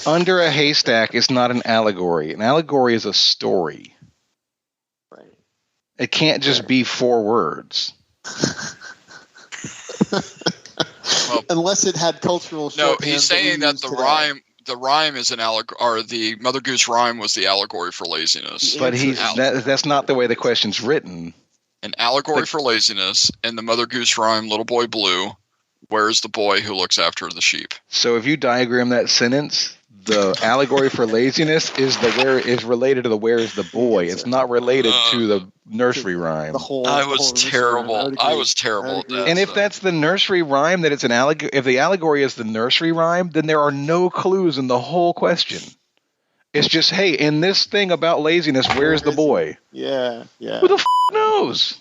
Under a haystack is not an allegory. An allegory is a story. Right. It can't just be 4 words. Well, unless it had cultural. No, he's saying that the rhyme is an allegory, or the Mother Goose rhyme was the allegory for laziness. But that's not the way the question's written. An allegory for laziness, and the Mother Goose rhyme, Little Boy Blue. Where's the boy who looks after the sheep? So if you diagram that sentence, the allegory for laziness is related to the where is the boy. It's not related to the nursery rhyme. I was terrible. I was terrible at that. And if that's the nursery rhyme, that it's an allegory. If the allegory is the nursery rhyme, then there are no clues in the whole question. It's just, hey, in this thing about laziness, where's the boy? Yeah. Who the knows?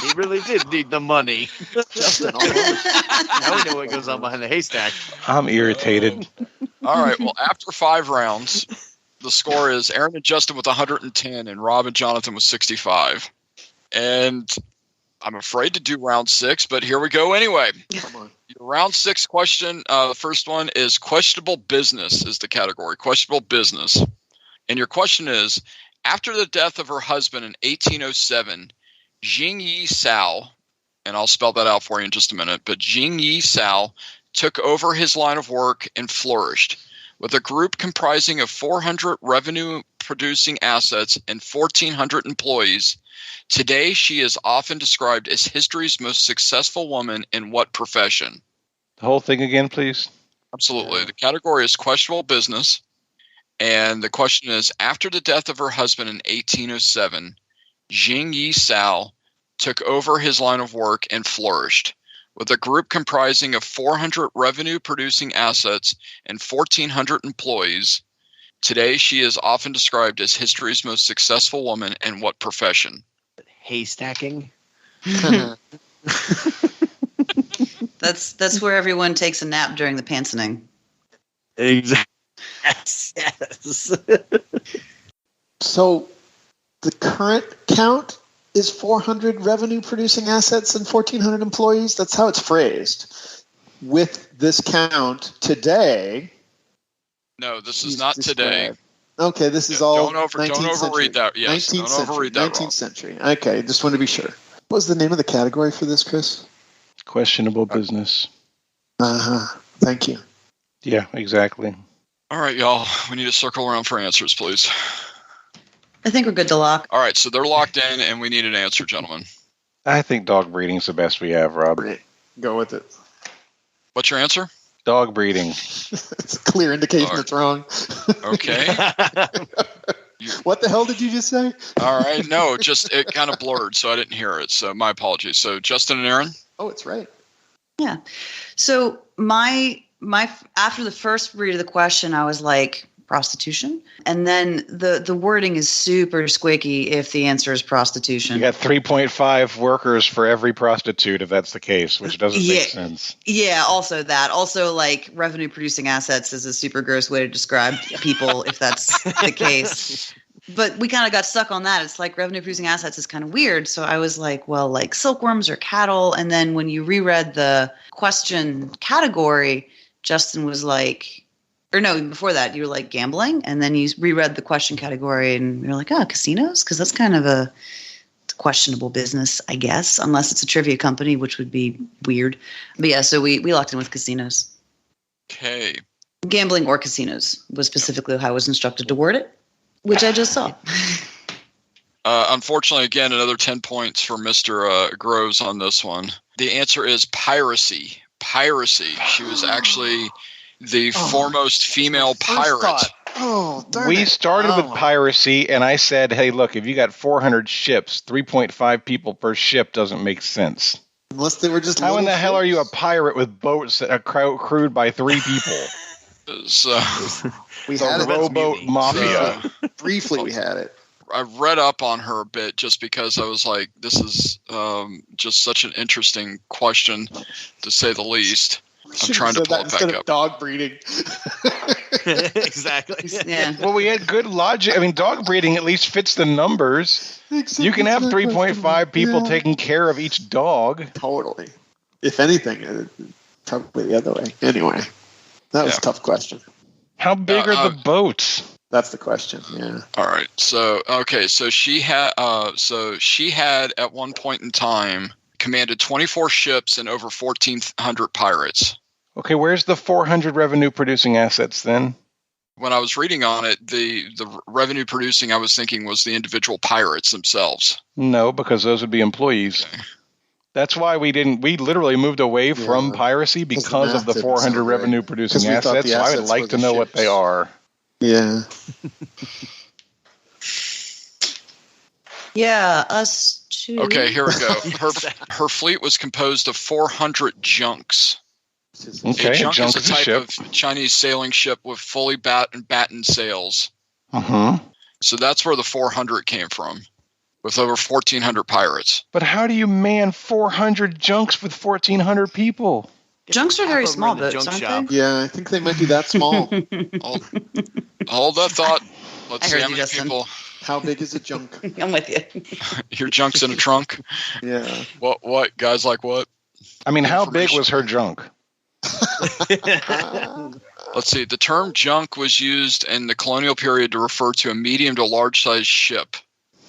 He really did need the money. Justin, almost. Now we know what goes on behind the haystack. I'm irritated. All right. Well, after 5 rounds, the score is Erin and Justin with 110 and Rob and Jonathan with 65. And I'm afraid to do round 6, but here we go anyway. Come on. Round 6 question. The first one is questionable business is the category. Questionable business. And your question is, after the death of her husband in 1807, Jing Yi Sao, and I'll spell that out for you in just a minute, but Jing Yi Sao took over his line of work and flourished. With a group comprising of 400 revenue-producing assets and 1,400 employees, today she is often described as history's most successful woman in what profession? The whole thing again, please. Absolutely. The category is questionable business, and the question is, after the death of her husband in 1807, Jing Yi Sao took over his line of work and flourished. With a group comprising of 400 revenue-producing assets and 1,400 employees, today she is often described as history's most successful woman in what profession? Haystacking. That's where everyone takes a nap during the pantening. Exactly. Yes. So the current count is 400 revenue-producing assets and 1,400 employees. That's how it's phrased. with this count today. No, this is not today. Okay, this is all don't overread that. Yes, 19th don't overread that. 19th century. Okay, just want to be sure. What was the name of the category for this, Chris? Questionable business. Thank you. Yeah, exactly. All right, y'all. We need to circle around for answers, please. I think we're good to lock. All right, so they're locked in, and we need an answer, gentlemen. I think dog breeding is the best we have, Rob. Go with it. What's your answer? Dog breeding. It's a clear indication it's wrong. Okay. What the hell did you just say? All right. No, it kind of blurred, so I didn't hear it. So my apologies. So Justin and Erin? Oh, it's right. Yeah. So my after the first read of the question, I was like, prostitution. And then the wording is super squeaky if the answer is prostitution. You got 3.5 workers for every prostitute if that's the case, which doesn't make sense. Yeah, also that. Also, like, revenue producing assets is a super gross way to describe people if that's the case. But we kind of got stuck on that. It's like revenue producing assets is kind of weird. So I was like, well, like silkworms or cattle. And then when you reread the question category, Justin was like, or no, before that, you were like gambling. And then you reread the question category and you're like, oh, casinos? Because that's kind of a questionable business, I guess, unless it's a trivia company, which would be weird. But yeah, so we locked in with casinos. Okay. Gambling or casinos was specifically how I was instructed to word it, which I just saw. Unfortunately, again, another 10 points for Mr. Groves on this one. The answer is piracy. Piracy. She was actually the foremost female pirate. We started with piracy, and I said, hey, look, if you got 400 ships, 3.5 people per ship doesn't make sense. Unless they were just how in the hell are you a pirate with boats that are crewed by 3 people? So we had a rowboat mafia. Briefly, we had it. I read up on her a bit just because I was like, this is just such an interesting question, to say the least. I'm trying to pull it back up. Dog breeding. Exactly. Yeah. Well, we had good logic. I mean, dog breeding at least fits the numbers. You can have 3.5 people taking care of each dog. Totally. If anything, probably the other way. Anyway, that was a tough question. How big are the boats? That's the question. Yeah. All right. So she had at one point in time commanded 24 ships and over 1,400 pirates. Okay, where's the 400 revenue producing assets then? When I was reading on it, the revenue producing I was thinking was the individual pirates themselves. No, because those would be employees. Okay. That's why we literally moved away from piracy because of the 400 revenue producing assets. So I would like to know what they are. Yeah. Yeah, us too. Okay, here we go. Her fleet was composed of 400 junks. Okay, a junk is a type of Chinese sailing ship with fully battened sails. So that's where the 400 came from, with over 1,400 pirates. But how do you man 400 junks with 1,400 people? Junks are very small boats, aren't they? Yeah, I think they might be that small. Hold that thought. Let's see how many people. How big is a junk? I'm with you. Your junk's in a trunk? Yeah. What? Guys like what? I mean, how big was her junk? Let's see. The term junk was used in the colonial period to refer to a medium to large sized ship.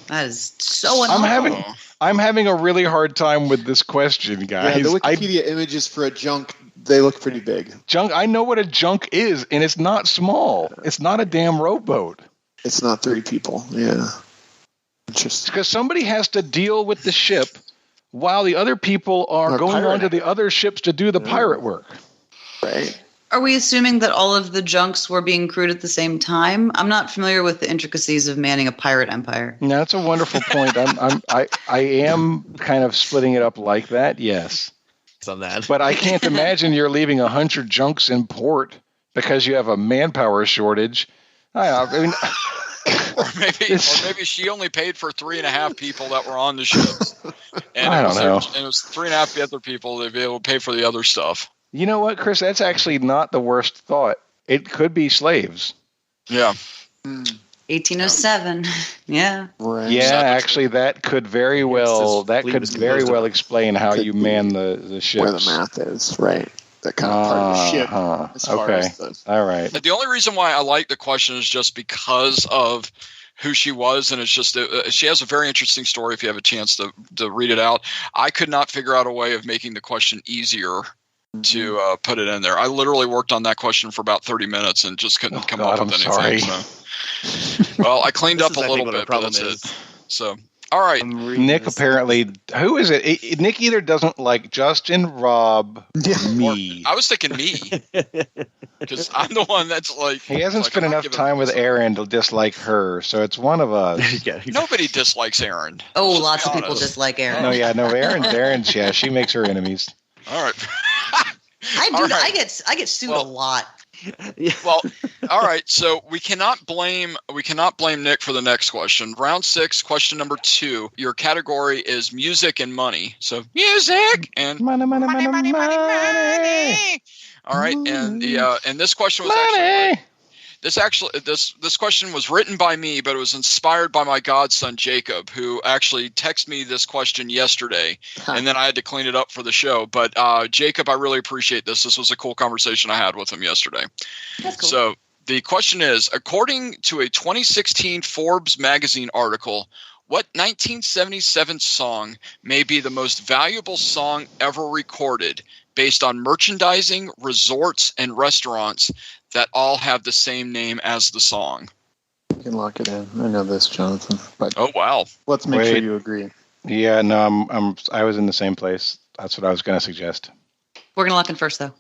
That is so annoying. I'm having a really hard time with this question, guys. Yeah, the Wikipedia images for a junk, they look pretty big. Junk. I know what a junk is, and it's not small. It's not a damn rowboat. It's not 3 people. Yeah. Interesting. Because somebody has to deal with the ship while the other people are going on to the other ships to do the pirate work. Right. Are we assuming that all of the junks were being crewed at the same time? I'm not familiar with the intricacies of manning a pirate empire. No, that's a wonderful point. I am kind of splitting it up like that. Yes. On that. But I can't imagine you're leaving 100 junks in port because you have a manpower shortage. I mean, or maybe she only paid for 3.5 people that were on the ships. And I don't know. And it was 3.5 other people to be able to pay for the other stuff. You know what, Chris? That's actually not the worst thought. It could be slaves. Yeah. 1807. Yeah. Right. Yeah, actually, that could very well explain how you man the ship. Where the math is, right? that kind of part of the ship. As far as all right. The only reason why I like the question is just because of who she was, and it's just she has a very interesting story. If you have a chance to read it out, I could not figure out a way of making the question easier to put it in there. I literally worked on that question for about 30 minutes and just couldn't come up with anything. So. Well, I cleaned up a little bit, but that's it. So, all right. Nick apparently, who is it? Nick either doesn't like Justin, Rob, me. I was thinking me, because I'm the one that's like. He hasn't spent enough time with Erin to dislike her, so it's one of us. Nobody dislikes Erin. Oh, lots of people dislike Erin. No, Erin's, yeah, she makes her enemies. All right. I get sued a lot. Well, all right. So we cannot blame Nick for the next question. Round 6, question number 2. Your category is music and money. So music and money. All right, and this question was this question was written by me, but it was inspired by my godson Jacob, who actually texted me this question yesterday, and then I had to clean it up for the show. But Jacob, I really appreciate this. This was a cool conversation I had with him yesterday. That's cool. So the question is, according to a 2016 Forbes magazine article, what 1977 song may be the most valuable song ever recorded based on merchandising, resorts, and restaurants that all have the same name as the song? You can lock it in. I know this, Jonathan. But oh wow! Let's make sure you agree. Yeah, no, I was in the same place. That's what I was going to suggest. We're gonna lock in first, though.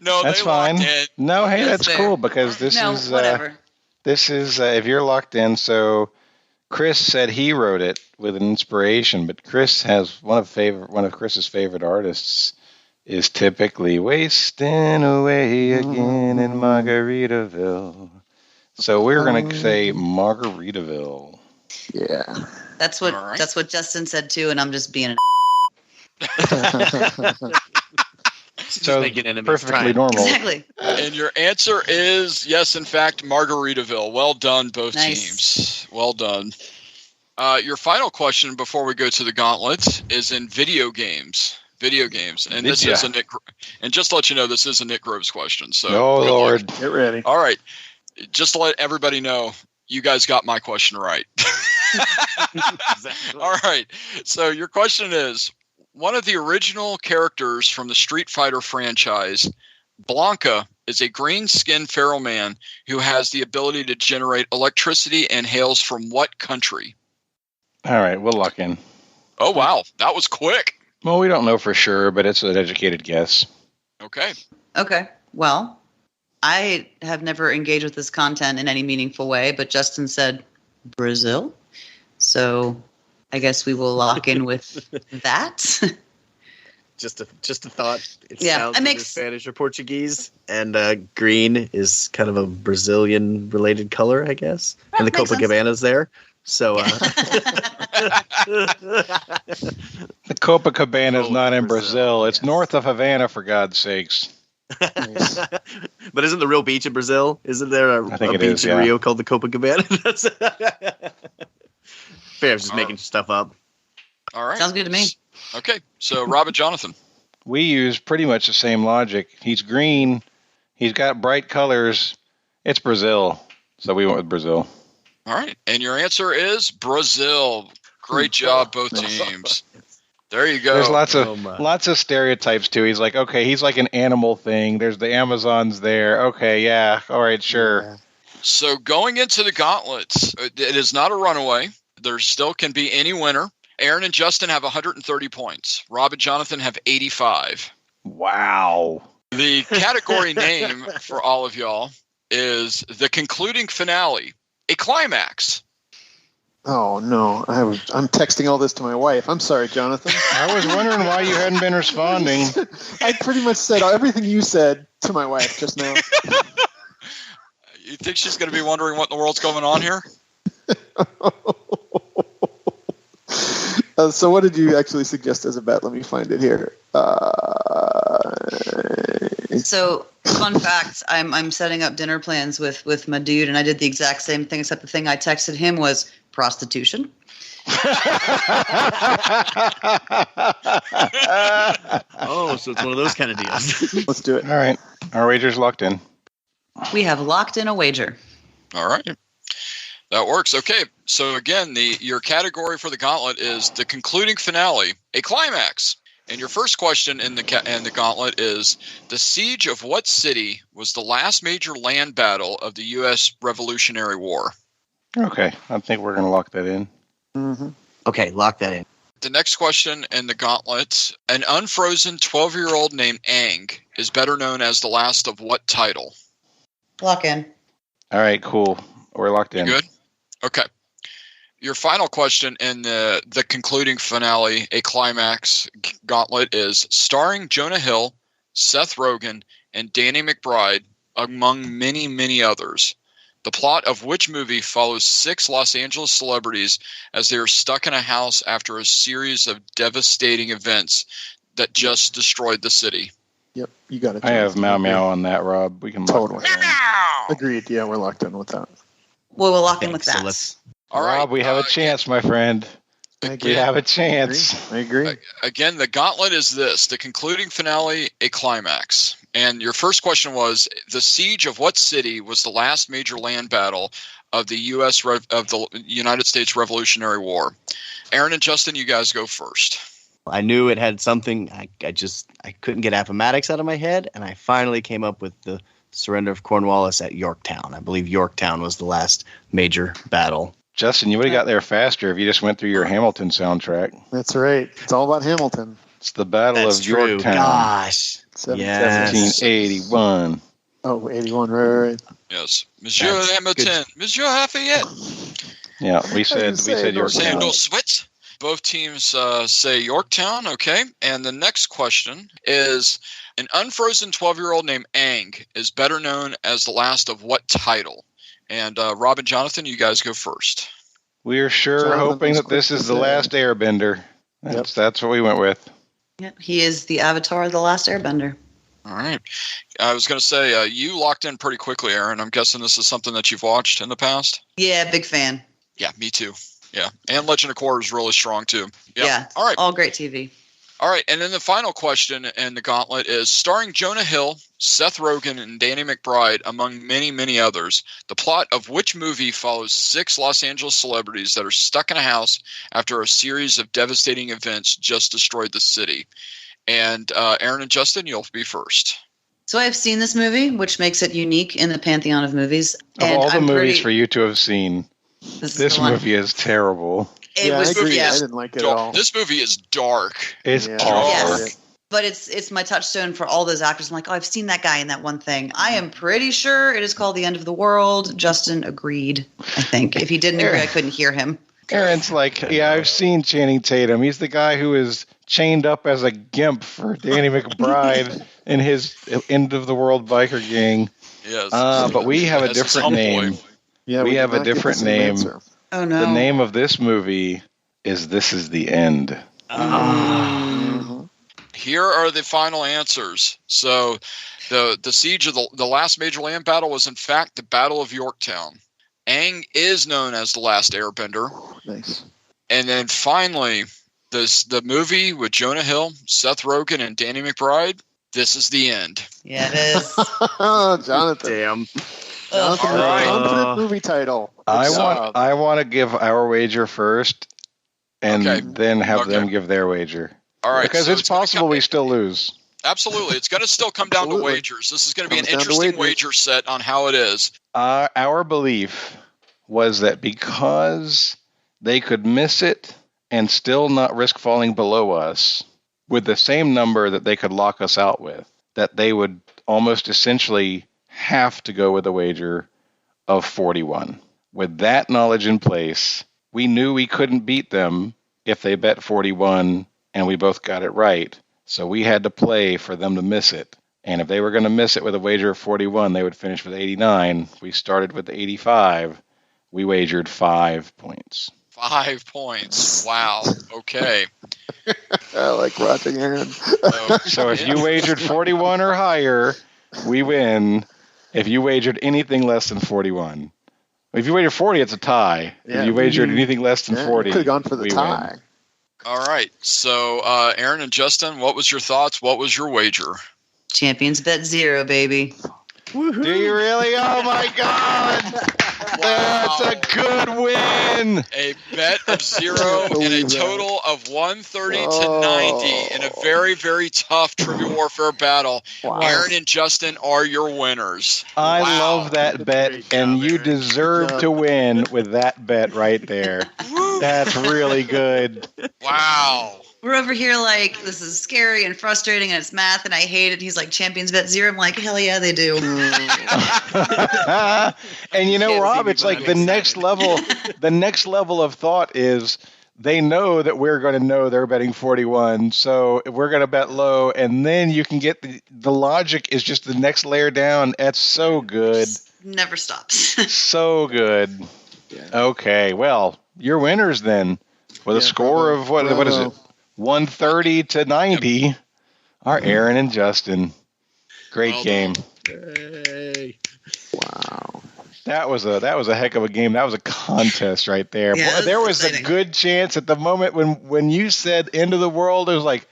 No, that's fine. No, hey, that's cool because this is whatever. This is if you're locked in. So Chris said he wrote it with an inspiration, but Chris has one of Chris's favorite artists is typically wasting away again in Margaritaville. So we're going to say Margaritaville. Yeah. That's what Justin said too, and I'm just being an so perfectly normal. Exactly. And your answer is yes, in fact, Margaritaville. Well done, both teams. Well done. Your final question before we go to the gauntlet is in video games. And this is a Nick. And just to let you know, this is a Nick Groves question. So, oh Lord, get ready. All right, just to let everybody know, you guys got my question right. Exactly. All right. So your question is: one of the original characters from the Street Fighter franchise, Blanca, is a green-skinned feral man who has the ability to generate electricity and hails from what country? All right, we'll lock in. Oh wow, that was quick. Well, we don't know for sure, but it's an educated guess. Okay. Well, I have never engaged with this content in any meaningful way, but Justin said Brazil. So I guess we will lock in with that. Just a thought. It sounds either Spanish or Portuguese, and green is kind of a Brazilian-related color, I guess. And the Copacabana's there. So the Copacabana is not in Brazil. It's north of Havana, for God's sakes. But isn't the real beach in Brazil? Isn't there a beach in Rio called the Copacabana? Fair, I was just making stuff up. All right. Sounds good to me. Okay, so Rob and Jonathan. We use pretty much the same logic. He's green. He's got bright colors. It's Brazil. So we went with Brazil. All right. And your answer is Brazil. Great job, both teams. There you go. There's lots of stereotypes, too. He's like, okay, he's like an animal thing. There's the Amazons there. Okay, yeah. All right, sure. Yeah. So going into the gauntlets, it is not a runaway. There still can be any winner. Erin and Justin have 130 points. Rob and Jonathan have 85. Wow. The category name for all of y'all is the concluding finale, a climax. Oh, no. I'm texting all this to my wife. I'm sorry, Jonathan. I was wondering why you hadn't been responding. I pretty much said everything you said to my wife just now. You think she's going to be wondering what in the world's going on here? So what did you actually suggest as a bet? Let me find it here. So, fun fact, I'm setting up dinner plans with my dude, and I did the exact same thing, except the thing I texted him was prostitution. Oh, so it's one of those kind of deals. Let's do it. All right. Our wager's locked in. We have locked in a wager. All right. That works. Okay. So again, your category for the gauntlet is the concluding finale, a climax. And your first question in the gauntlet is, the siege of what city was the last major land battle of the U.S. Revolutionary War? Okay. I think we're going to lock that in. Mm-hmm. Okay, lock that in. The next question in the gauntlet, an unfrozen 12-year-old named Aang is better known as the last of what title? Lock in. All right, cool. We're locked in. You good? Okay. Your final question in the concluding finale, a climax gauntlet, is starring Jonah Hill, Seth Rogen, and Danny McBride, among many, many others. The plot of which movie follows 6 Los Angeles celebrities as they are stuck in a house after a series of devastating events that just destroyed the city? Yep, you got it. I have Meow Meow on that, Rob. We can lock Totally. that in. Agreed. Yeah, we're locked in with that. Well, we'll lock in with So that. let's. All right. Rob, we have a chance, my friend. We have a chance. I agree. Again, the gauntlet is this, the concluding finale, a climax. And your first question was, the siege of what city was the last major land battle of the the United States Revolutionary War? Erin and Justin, you guys go first. I knew it had something. I couldn't get Appomattox out of my head, and I finally came up with the surrender of Cornwallis at Yorktown. I believe Yorktown was the last major battle. Justin, you would have got there faster if you just went through your Hamilton soundtrack. That's right. It's all about Hamilton. It's the Battle That's of true. Yorktown. Gosh. 1781. Oh, 81, right. Yes. Monsieur That's Hamilton, good. Monsieur Lafayette. Yeah, we said Yorktown. Sandal Switz. Both teams say Yorktown, okay. And the next question is, an unfrozen 12-year-old named Aang is better known as the last of what title? And Rob and Jonathan, you guys go first. We are sure Jonathan hoping was that this quick is to the say. last Airbender. That's what we went with. Yep, he is the avatar of the last Airbender. All right. I was going to say, you locked in pretty quickly, Erin. I'm guessing this is something that you've watched in the past? Yeah, big fan. Yeah, me too. Yeah. And Legend of Korra is really strong, too. Yep. Yeah. All right. All great TV. All right. And then the final question in the gauntlet is, starring Jonah Hill, Seth Rogen, and Danny McBride, among many, many others, the plot of which movie follows 6 Los Angeles celebrities that are stuck in a house after a series of devastating events just destroyed the city? And Erin and Justin, you'll be first. So I've seen this movie, which makes it unique in the pantheon of movies. Of all the movies for you to have seen, this movie is terrible. It was, I agree. yeah. I didn't like it at all. This movie is dark. It's Yeah. awful. Yes. But it's my touchstone for all those actors. I'm like, oh, I've seen that guy in that one thing. I am pretty sure it is called The End of the World. Justin agreed, I think. If he didn't agree, I couldn't hear him. Erin's like, yeah, I've seen Channing Tatum. He's the guy who is chained up as a gimp for Danny McBride in his End of the World biker gang. Yes. But we have a different name. Yeah, we have did a not get the different same name. answer. Oh, no. The name of this movie is This Is the End. Here are the final answers. So the siege of the last major land battle was, in fact, the Battle of Yorktown. Aang is known as the last Airbender. Nice. And then finally, the movie with Jonah Hill, Seth Rogen, and Danny McBride, This Is the End. Yeah, it is. Jonathan. Damn. Jonathan, All right. confident movie title. I want to give our wager first, and Okay. then have Okay. them give their wager. All right. Because so it's possible we still lose. Absolutely. It's going to still come down to Absolutely. wagers. This is going to be an Comes down to interesting wagers. wager set on how it is. Our belief was that because they could miss it and still not risk falling below us with the same number that they could lock us out with, that they would almost essentially have to go with a wager of 41. With that knowledge in place, we knew we couldn't beat them if they bet 41 and we both got it right. So we had to play for them to miss it. And if they were going to miss it with a wager of 41, they would finish with 89. We started with 85. We wagered 5 points. 5 points. Wow. Okay. I like watching Aaron. So if you wagered 41 or higher, we win. If you wagered anything less than 41, If you wager 40, it's a tie. Yeah. If you wagered anything less than 40, could have gone for the we tie. win. All right. So, Erin and Justin, what was your thoughts? What was your wager? Champions bet 0, baby. Do you really? Oh my God! That's a good win. A bet of 0 and a total of 130 to 90 in a very, very tough Trivial Warfare battle. Wow. Erin and Justin are your winners. I love that bet, and you deserve to win with that bet right there. That's really good. Wow. We're over here like, this is scary and frustrating, and it's math, and I hate it. He's like, champions bet 0. I'm like, hell yeah, they do. And you know, Rob, it's like the next level. The next level of thought is they know that we're going to know they're betting 41, so we're going to bet low, and then you can get the logic is just the next layer down. That's so good. Never stops. So good. Okay, well, you're winners then with a score of what is it? 130 to 90 are Erin and Justin. Great game. Hey. Wow. That was a heck of a game. That was a contest right there. Yeah, Boy, there was exciting. a good chance at the moment when you said end of the world, it was like,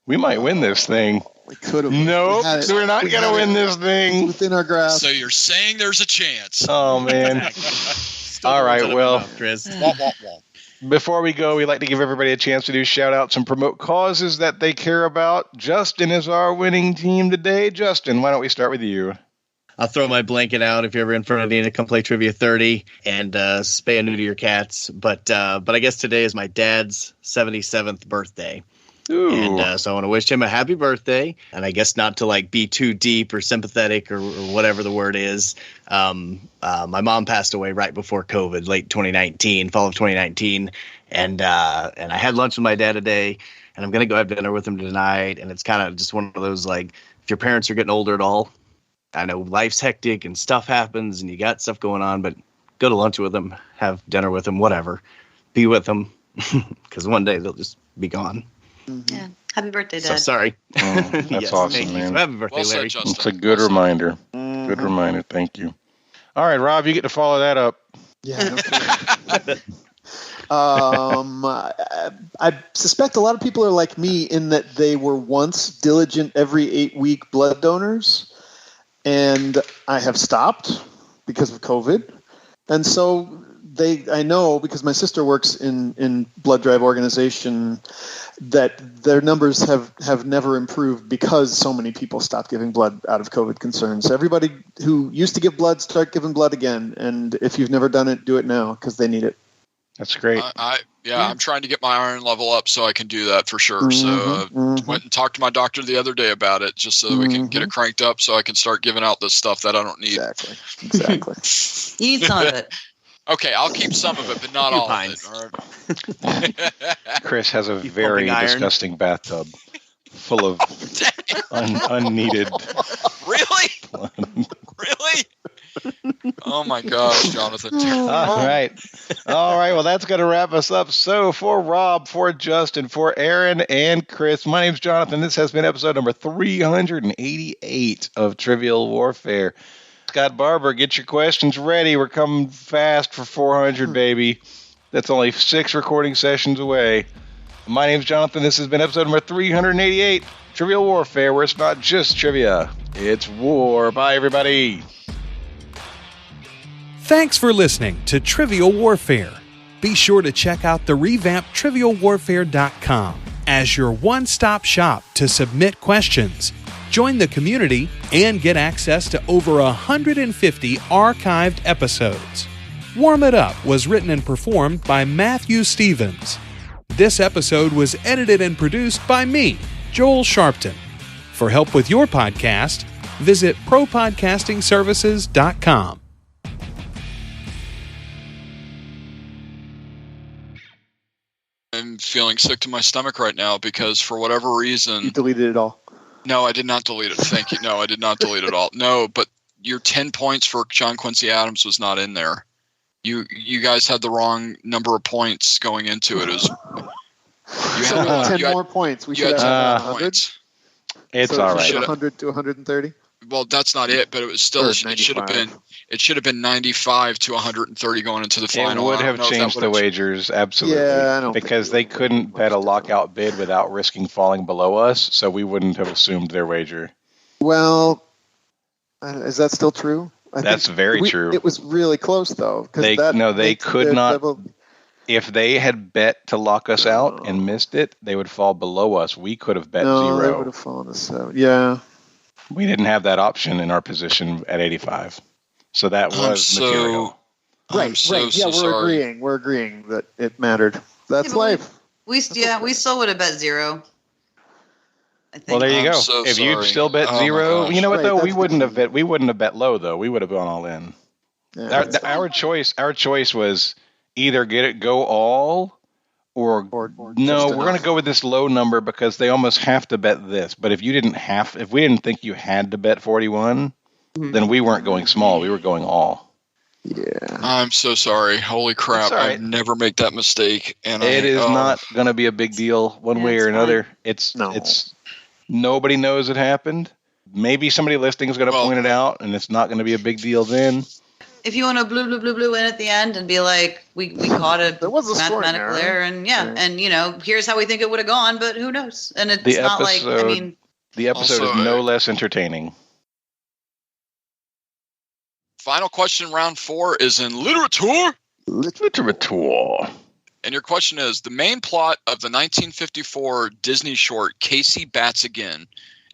we might win this thing. We could have. Nope, we're not going to win this thing. Within our grasp. So you're saying there's a chance. Oh, man. All right, well, Chris. before we go, we like to give everybody a chance to do shout-outs and promote causes that they care about. Justin is our winning team today. Justin, why don't we start with you? I'll throw my blanket out if you're ever in Fernandina. Come play Trivia 30 and spay and neuter your cats. But I guess today is my dad's 77th birthday. Ooh. And so I want to wish him a happy birthday. And I guess not to like be too deep or sympathetic or whatever the word is. My mom passed away right before COVID, late 2019, fall of 2019. And I had lunch with my dad today, and I'm going to go have dinner with him tonight. And it's kind of just one of those, like, if your parents are getting older at all, I know life's hectic and stuff happens and you got stuff going on, but go to lunch with them, have dinner with them, whatever. Be with them, because one day they'll just be gone. Yeah. Happy birthday, Dad. So sorry. Oh, that's Yes, awesome, thank you. man. So happy birthday, Well said, Larry. Justin. It's a good reminder. Good reminder. Thank you. All right, Rob, you get to follow that up. Yeah. I suspect a lot of people are like me in that they were once diligent every 8-week blood donors, and I have stopped because of COVID. And so I know, because my sister works in blood drive organization, that their numbers have never improved because so many people stopped giving blood out of COVID concerns. So everybody who used to give blood, start giving blood again. And if you've never done it, do it now because they need it. That's great. I'm trying to get my iron level up so I can do that for sure. So went and talked to my doctor the other day about it, just so that we can get it cranked up so I can start giving out this stuff that I don't need. Exactly. You need some of it. Okay, I'll keep some of it, but not all of it. All right. Chris has a very pumping iron? disgusting bathtub full of unneeded. Really? Really? Oh my gosh, Jonathan. All right. Well, that's going to wrap us up. So for Rob, for Justin, for Erin, and Chris, my name's Jonathan. This has been episode number 388 of Trivial Warfare. Scott Barber, get your questions ready. We're coming fast for 400, baby. That's only 6 recording sessions away. My name's Jonathan. This has been episode number 388, Trivial Warfare, where it's not just trivia, it's war. Bye, everybody. Thanks for listening to Trivial Warfare. Be sure to check out the revamped TrivialWarfare.com as your one-stop shop to submit questions, join the community, and get access to over 150 archived episodes. Warm It Up was written and performed by Matthew Stevens. This episode was edited and produced by me, Joel Sharpton. For help with your podcast, visit ProPodcastingServices.com. I'm feeling sick to my stomach right now because for whatever reason... You deleted it all. No, I did not delete it. Thank you. No, I did not delete it all. No, but your 10 points for John Quincy Adams was not in there. You guys had the wrong number of points going into it. You had 10 more points. We should have 100. It's so all right. 100 to 130. well, that's not it, but it was still Or it should have 95. been 95 to 130 going into the final. It would I don't have know if that changed the would've- wagers, absolutely. Yeah, I don't because think they couldn't bet a lockout bid without risking falling below us, so we wouldn't have assumed their wager. Well, is that still true? That's very true. It was really close, though. They could not. If they had bet to lock us out and missed it, they would fall below us. We could have bet No, they 0. would have fallen to 7. Yeah. We didn't have that option in our position at 85. So that was material. Right. Yeah, we're agreeing that it mattered. That's life. We still would have bet 0. I think. Well, there you I'm go. so If you'd sorry. still bet Oh, my 0, gosh. you know what Right, though? We that's wouldn't have bet low though. We would have gone all in. Yeah, Our choice was either go all or no, we're going to go with this low number because they almost have to bet this. But if we didn't think you had to bet 41, then we weren't going small. We were going all. Yeah. I'm so sorry. Holy crap! That's all right. I'd never make that mistake. And It is not going to be a big deal one way or another. It's nobody knows it happened. Maybe somebody listening is going to point it out, and it's not going to be a big deal then. If you want to blue in at the end and be like, we caught a mathematical error, and and here's how we think it would have gone, but who knows? And it's not like, I mean, the episode is no less entertaining. Final question, round 4, is in literature. Literature. And your question is, the main plot of the 1954 Disney short Casey Bats Again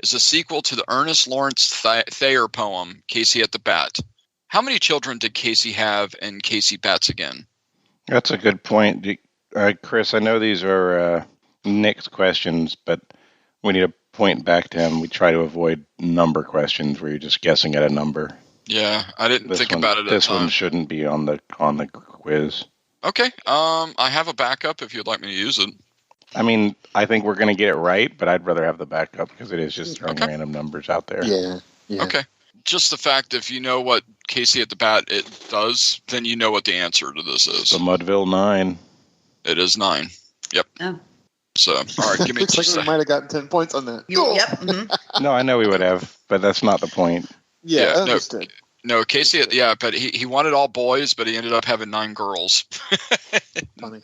is a sequel to the Ernest Lawrence Thayer poem, Casey at the Bat. How many children did Casey have in Casey Bats Again? That's a good point. Chris, I know these are Nick's questions, but we need to point back to him. We try to avoid number questions where you're just guessing at a number. Yeah, I didn't think about it at This the time. one shouldn't be on the quiz. Okay, I have a backup if you'd like me to use it. I mean, I think we're going to get it right, but I'd rather have the backup because it is just throwing random numbers out there. Yeah. Okay. Just the fact if you know what Casey at the Bat it does, then you know what the answer to this is. The Mudville 9. It is 9. Yep. Oh. So, all right, give me Looks like we might have gotten 10 points on that. Yep. Mm-hmm. No, I know we would have, but that's not the point. Yeah, understood. No, Casey, but he wanted all boys, but he ended up having 9 girls. Funny.